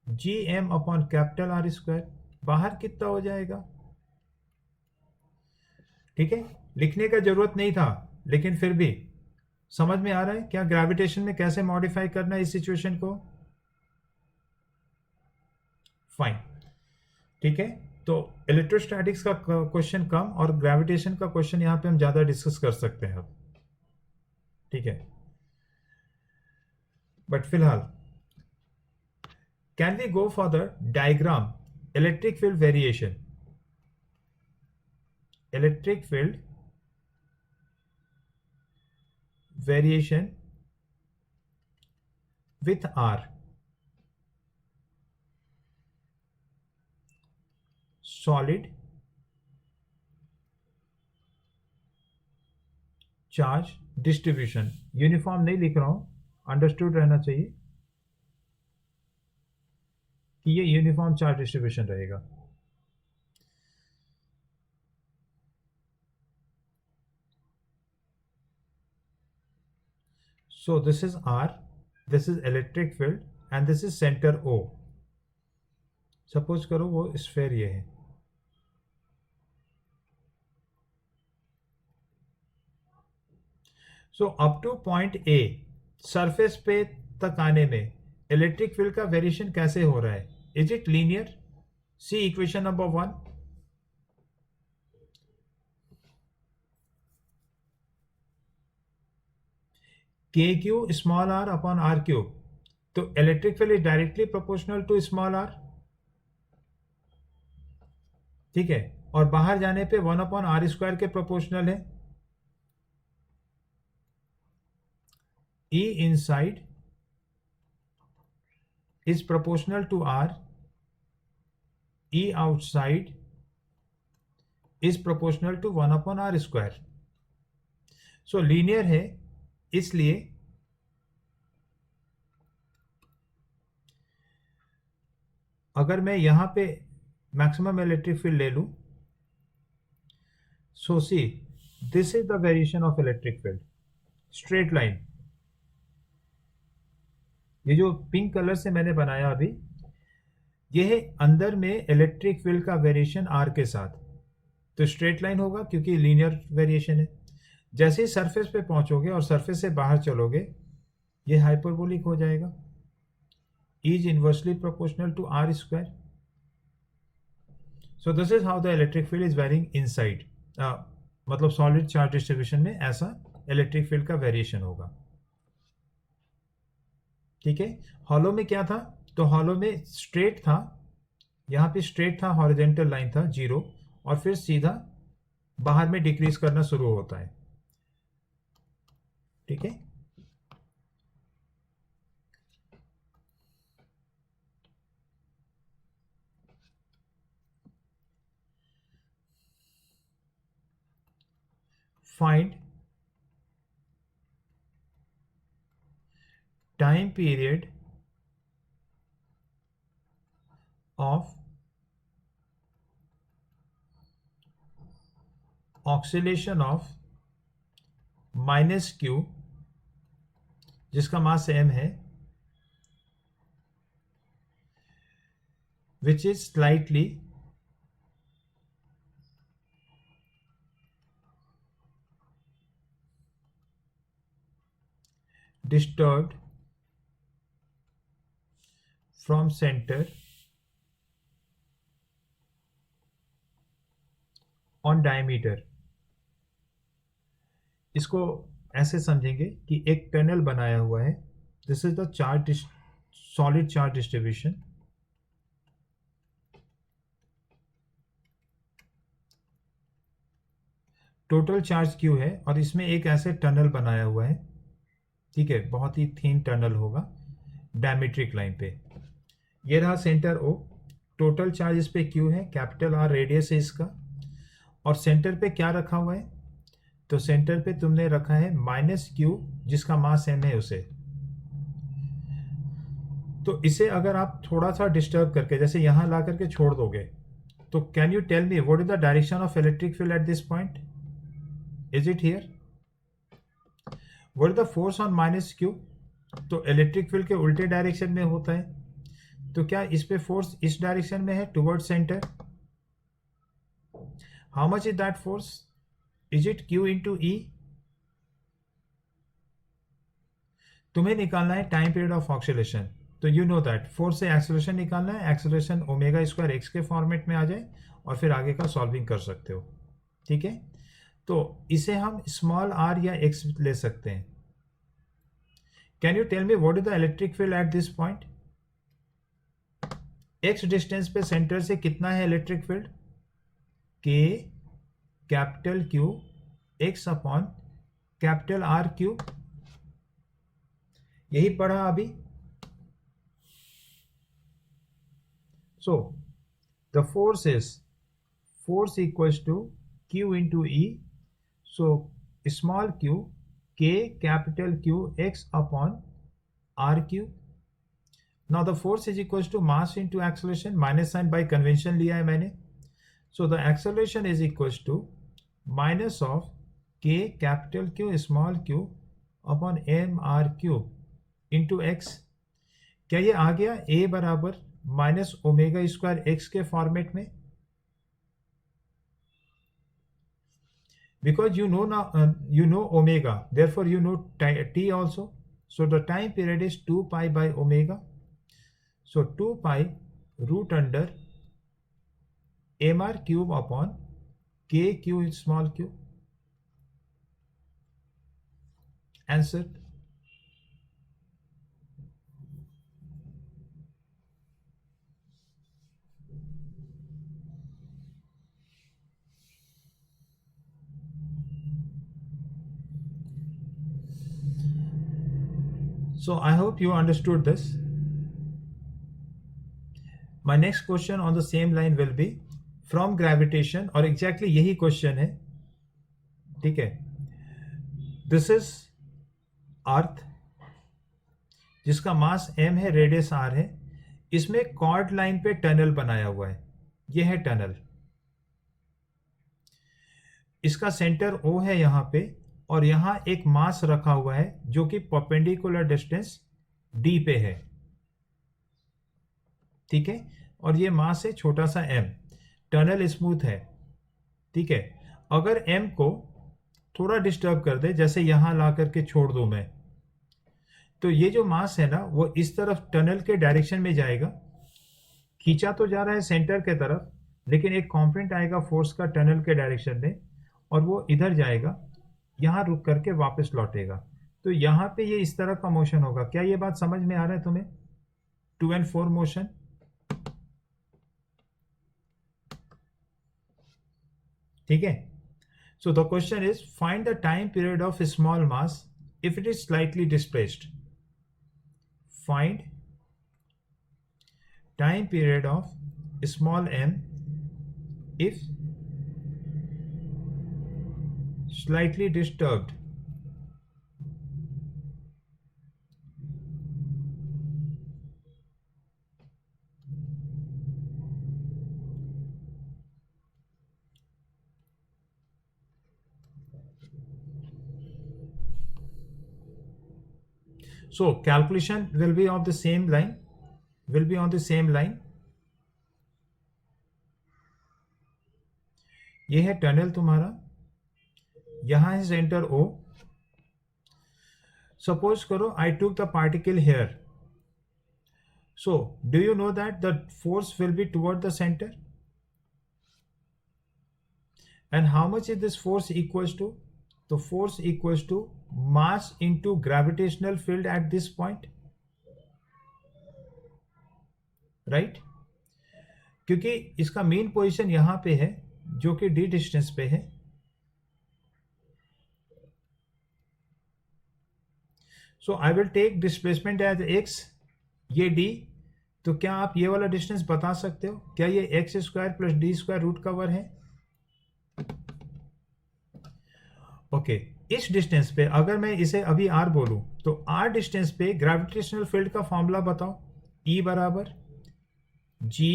GM upon capital R square. बाहर कितना हो जाएगा? ठीक है, लिखने का जरूरत नहीं था, लेकिन फिर भी समझ में आ रहा है क्या ग्रेविटेशन में कैसे मॉडिफाई करना है इस सिचुएशन को? फाइन. ठीक है, तो इलेक्ट्रोस्टैटिक्स का क्वेश्चन कम और ग्रेविटेशन का क्वेश्चन यहां पे हम ज्यादा डिस्कस कर सकते हैं अब. ठीक है, बट फिलहाल can we go for the diagram electric field variation. Electric field variation with R. Solid charge distribution. Uniform नहीं लिख रहा हूं, अंडरस्टूड रहना चाहिए कि ये यूनिफॉर्म चार्ज डिस्ट्रीब्यूशन रहेगा. So this is R, this is electric field and this is center O. Suppose करो वो स्फेयर ये है. So up to point A, surface पे तक आने में इलेक्ट्रिक फील्ड का वेरिएशन कैसे हो रहा है? Is it linear? See equation number 1. KQ small r upon R cube. तो electric field is directly proportional to small r, ठीक है, और बाहर जाने पे 1 अपॉन R स्क्वायर के प्रोपोर्शनल है. E inside is proportional to R. E outside is proportional to 1 upon R square. So linear है, इसलिए अगर मैं यहां पे मैक्सिमम इलेक्ट्रिक फील्ड ले लूं, so see this is the variation of electric field. Straight line, ये जो पिंक कलर से मैंने बनाया अभी, ये है अंदर में इलेक्ट्रिक फील्ड का वेरिएशन R के साथ. तो स्ट्रेट लाइन होगा क्योंकि लीनियर वेरिएशन है. जैसे ही सरफेस पे पहुंचोगे और सरफेस से बाहर चलोगे, ये हाइपरबोलिक हो जाएगा. is inversely proportional to r square. So this is how the electric field is varying inside. मतलब सॉलिड चार्ज डिस्ट्रीब्यूशन में ऐसा इलेक्ट्रिक फील्ड का वेरिएशन होगा. ठीक है. हॉलो में क्या था? तो हॉलो में स्ट्रेट था, यहाँ पे स्ट्रेट था, हॉरिजेंटल लाइन था 0, और फिर सीधा बाहर में डिक्रीज करना शुरू होता है. ठीक है. Find time period of oscillation of -q, जिसका मास m है, which is slightly disturbed from center on diameter. इसको ऐसे समझेंगे कि एक टनल बनाया हुआ है. This is the charge, solid charge distribution. Total charge Q है और इसमें एक ऐसे टनल बनाया हुआ है. ठीक है. बहुत ही थिन टनल होगा डायमीट्रिक लाइन पे. ये रहा सेंटर ओ. टोटल चार्ज इस पे क्यू है, कैपिटल आर रेडियस है इसका, और सेंटर पे क्या रखा हुआ है? तो सेंटर पे तुमने रखा है -q, जिसका मास m है उसे. तो इसे अगर आप थोड़ा सा डिस्टर्ब करके, जैसे यहां ला करके छोड़ दोगे, तो can you tell me what is the direction of electric field at this point? Is it here? What is the force on -q? तो इलेक्ट्रिक फील्ड के उल्टे डायरेक्शन में होता है. तो क्या इस पे फोर्स इस डायरेक्शन में है, toward center? How much is that force? Is it q into E? तुम्हें निकालना है टाइम पीरियड ऑफ ऑक्सीलेशन. तो यू नो दैट फोर्स से एक्सेलरेशन निकालना है. एक्सेलरेशन ओमेगा स्क्वायर एक्स के फॉर्मेट में आ जाए और फिर आगे का सॉल्विंग कर सकते हो. ठीक है. तो इसे हम स्मॉल r या x ले सकते हैं. Can you tell me what is the electric field at this point? x distance पे सेंटर से कितना है electric field? k capital Q x upon capital R cube. यही पढ़ा अभी. So the force is force equals to Q into E. So small q, K capital Q x upon R cube. Now the force is equals to mass into acceleration. Minus sign by convention लिया है मैंने. So the acceleration is equals to minus of K capital Q small q upon m r cube into x. क्या ये आ गया a बराबर minus omega square x के format में? Because you know now, you know omega, therefore you know t also. So the time period is 2 pi by omega. So 2 pi root under mr cube upon k q small q. Answer. So I hope you understood this. My next question on the same line will be from gravitation, और exactly यही question है. ठीक है. This is अर्थ जिसका मास m है, radius r है. इसमें cord line पे टनल बनाया हुआ है. यह है टनल. इसका सेंटर O है यहां पे, और यहां एक मास रखा हुआ है जो कि परपेंडिकुलर डिस्टेंस d पे है. ठीक है. और ये मास है छोटा सा m. टनल स्मूथ है. ठीक है. अगर m को थोड़ा डिस्टर्ब कर दे, जैसे यहां ला करके छोड़ दूं मैं, तो ये जो मास है ना वो इस तरफ टनल के डायरेक्शन में जाएगा, खींचा तो जा रहा है सेंटर के तरफ, लेकिन एक कॉम्पोनेंट आएगा फोर्स का टनल के डायरेक्शन में और वो इधर जाएगा, यहाँ रुक करके वापस लौटेगा। तो यहाँ पे ये इस तरह का मोशन होगा। क्या ये बात समझ में आ रहा है तुम्हें? 2 and 4 मोशन। ठीक है। So the question is find the time period of small mass if it is slightly displaced. Find time period of small m if slightly disturbed. So calculation will be on the same line, ये है tunnel तुम्हारा, यहां है centre O। Suppose करो I took the particle here, so do you know that the force will be toward the center and how much is this force equals to? तो force equals to mass into gravitational field at this point, right? क्योंकि इसका main position यहां पे है जो कि d distance पे है। So I will take displacement as x, ये d। तो क्या आप ये वाला डिस्टेंस बता सकते हो? क्या ये x square plus D square root cover है? ओके, इस डिस्टेंस पे अगर मैं इसे अभी r बोलूं तो r डिस्टेंस पे ग्रेविटेशनल फील्ड का फॉर्मूला बताओ। E बराबर g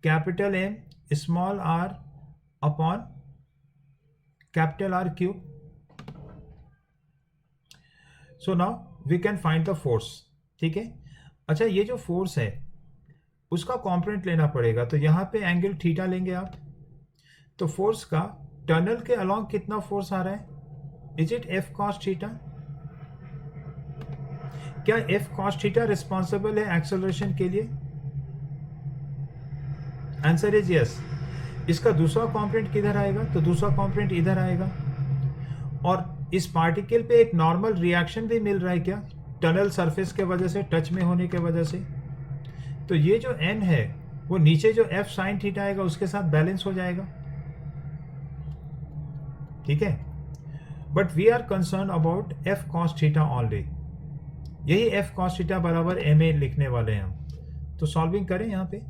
capital M small r upon capital R cube. So now we can find the force. ठीक है। अच्छा, ये जो फोर्स है उसका कॉम्पोनेंट लेना पड़ेगा, तो यहां पे एंगल थीटा लेंगे आप। तो फोर्स का टनल के अलोंग कितना फोर्स आ रहा है? Is it F cos theta? क्या F cos थीटा रिस्पॉन्सिबल है एक्सेलरेशन के लिए? Answer is yes. इसका दूसरा कंपोनेंट किधर आएगा? तो दूसरा कंपोनेंट इधर आएगा। और इस पार्टिकल पे एक नॉर्मल रिएक्शन भी मिल रहा है क्या? टनल सरफेस के वजह से, टच में होने के वजह से। तो ये जो n है वो नीचे जो F sin थीटा आएगा उसके साथ बैलेंस हो जाएगा। ठीक है। But we are concern about F cos theta only. यही F cos थीटा बराबर ma लिखने वाले हैं हम। तो सॉल्विंग करें यहां पे।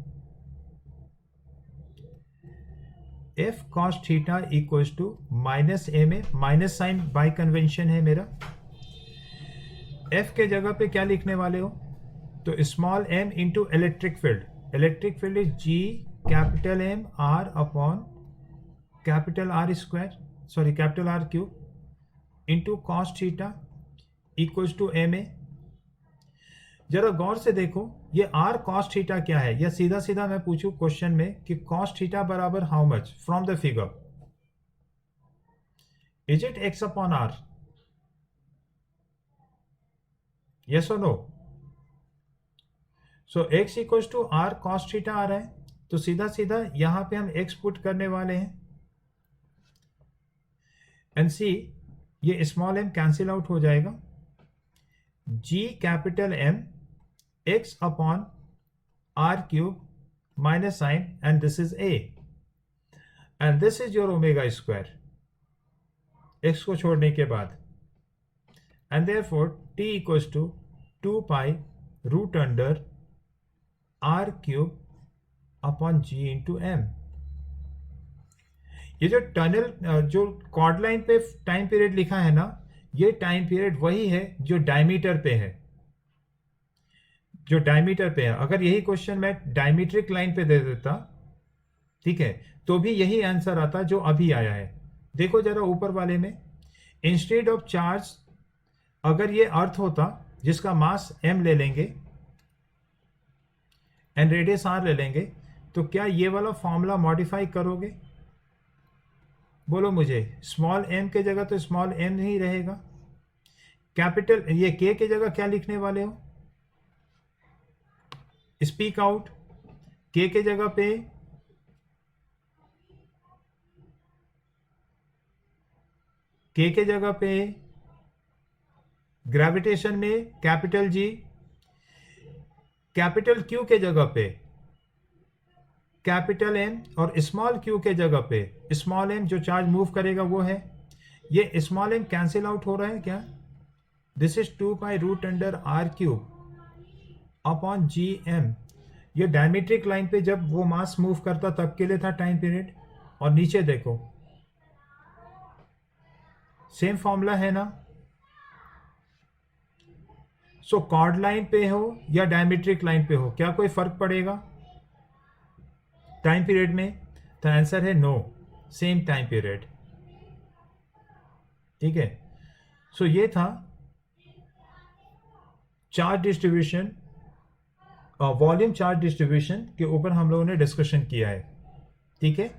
F cos theta equals to minus ma, minus sign by convention है मेरा। F के जगह पे क्या लिखने वाले हो? तो small m into electric field. Electric field is G capital M R upon capital R square, sorry capital R cube into cos theta equals to ma। जरा गौर से देखो, ये r cos थीटा क्या है? या सीधा सीधा मैं पूछूं क्वेश्चन में कि cos थीटा बराबर how much from the figure? Is it x upon r? Yes और no? So x equals to r cos theta आ रहा है, तो सीधा सीधा यहां पे हम x पुट करने वाले हैं। एंड सी, ये स्मॉल m कैंसिल आउट हो जाएगा। G capital M x upon R cube minus sign, and this is a and this is your omega square x को छोड़ने के बाद। And therefore t equals to 2 pi root under R cube upon G into M। ये जो tunnel जो chord line पे time period लिखा है ना, ये टाइम पीरियड वही है जो डायमीटर पे है, जो डायमीटर पे है। अगर यही क्वेश्चन मैं डायमीट्रिक लाइन पे दे देता, ठीक है, तो भी यही आंसर आता जो अभी आया है। देखो जरा ऊपर वाले में, इंस्टेड ऑफ चार्ज, अगर ये अर्थ होता जिसका मास m ले लेंगे एंड रेडियस r ले लेंगे, तो क्या ये वाला फॉर्मूला मॉडिफाई करोगे? बोलो मुझे। स्मॉल m के जगह तो स्मॉल m ही रहेगा। कैपिटल ये के की जगह क्या लिखने वाले हो? Speak out. के जगह पे के जगह पे ग्रेविटेशन में कैपिटल जी, कैपिटल क्यू के जगह पे कैपिटल एम, और स्मॉल क्यू के जगह पे स्मॉल एम, जो चार्ज मूव करेगा वो है। ये स्मॉल एम कैंसिल आउट हो रहा है क्या? This is 2 pi root under R cube upon G M. ये डायमेट्रिक लाइन पे जब वो मास मूव करता तब के लिए था टाइम पीरियड, और नीचे देखो सेम फॉर्मूला है ना। सो कॉर्ड लाइन पे हो या डायमेट्रिक लाइन पे हो, क्या कोई फर्क पड़ेगा टाइम पीरियड में? तो आंसर है नो, सेम टाइम पीरियड। ठीक है, सो ये था charge distribution, volume charge distribution के ऊपर हम लोगों ने डिस्कशन किया है। ठीक है,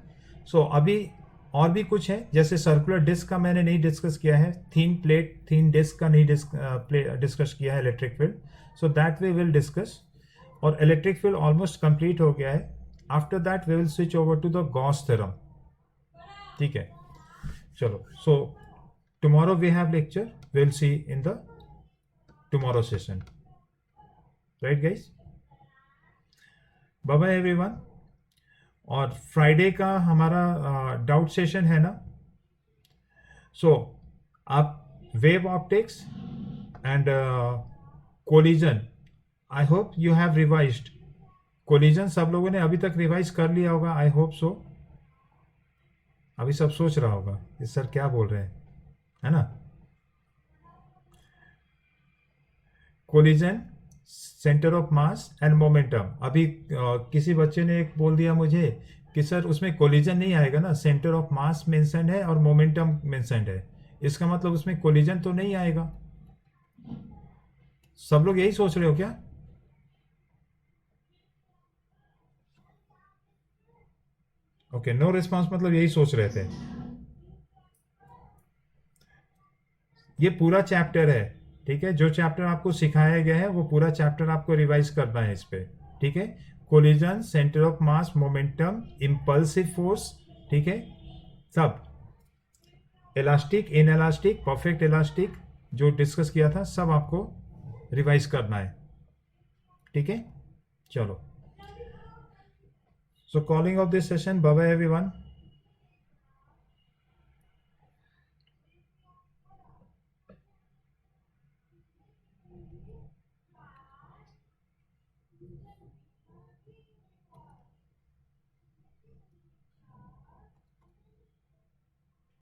सो अभी और भी कुछ है, जैसे सर्कुलर डिस्क का मैंने नहीं डिस्कस किया है, थीन प्लेट थीन डिस्क का नहीं डिस्कस किया है electric field, so that we will discuss. और इलेक्ट्रिक फील्ड ऑलमोस्ट कंप्लीट हो गया है। After that we will switch over to the Gauss theorem. ठीक है, चलो, so tomorrow we have lecture, will see in the tomorrow session, right guys? Bye bye everyone. और Friday का हमारा doubt session है ना। सो आप wave optics and collision, I hope you have revised. Collision सब लोगों ने अभी तक रिवाइज कर लिया होगा, आई होप सो। अभी सब सोच रहा होगा कि सर क्या बोल रहे हैं, है ना। Collision, centre of mass and momentum. अभी किसी बच्चे ने एक बोल दिया मुझे कि सर उसमें कोलिजन नहीं आएगा ना, सेंटर ऑफ मास मेंशन्ड है और मोमेंटम मेंशन्ड है, इसका मतलब उसमें कोलिजन तो नहीं आएगा। सब लोग यही सोच रहे हो क्या? ओके, नो रिस्पॉन्स, मतलब यही सोच रहे थे। ये पूरा चैप्टर है, ठीक है, जो चैप्टर आपको सिखाया गया है वो पूरा चैप्टर आपको रिवाइज करना है इस पे। ठीक है, collision, centre of mass, momentum, impulsive force, ठीक है, सब इलास्टिक, इनएलास्टिक, परफेक्ट इलास्टिक जो डिस्कस किया था सब आपको रिवाइज करना है। ठीक है, चलो, so calling off this session, bye bye everyone.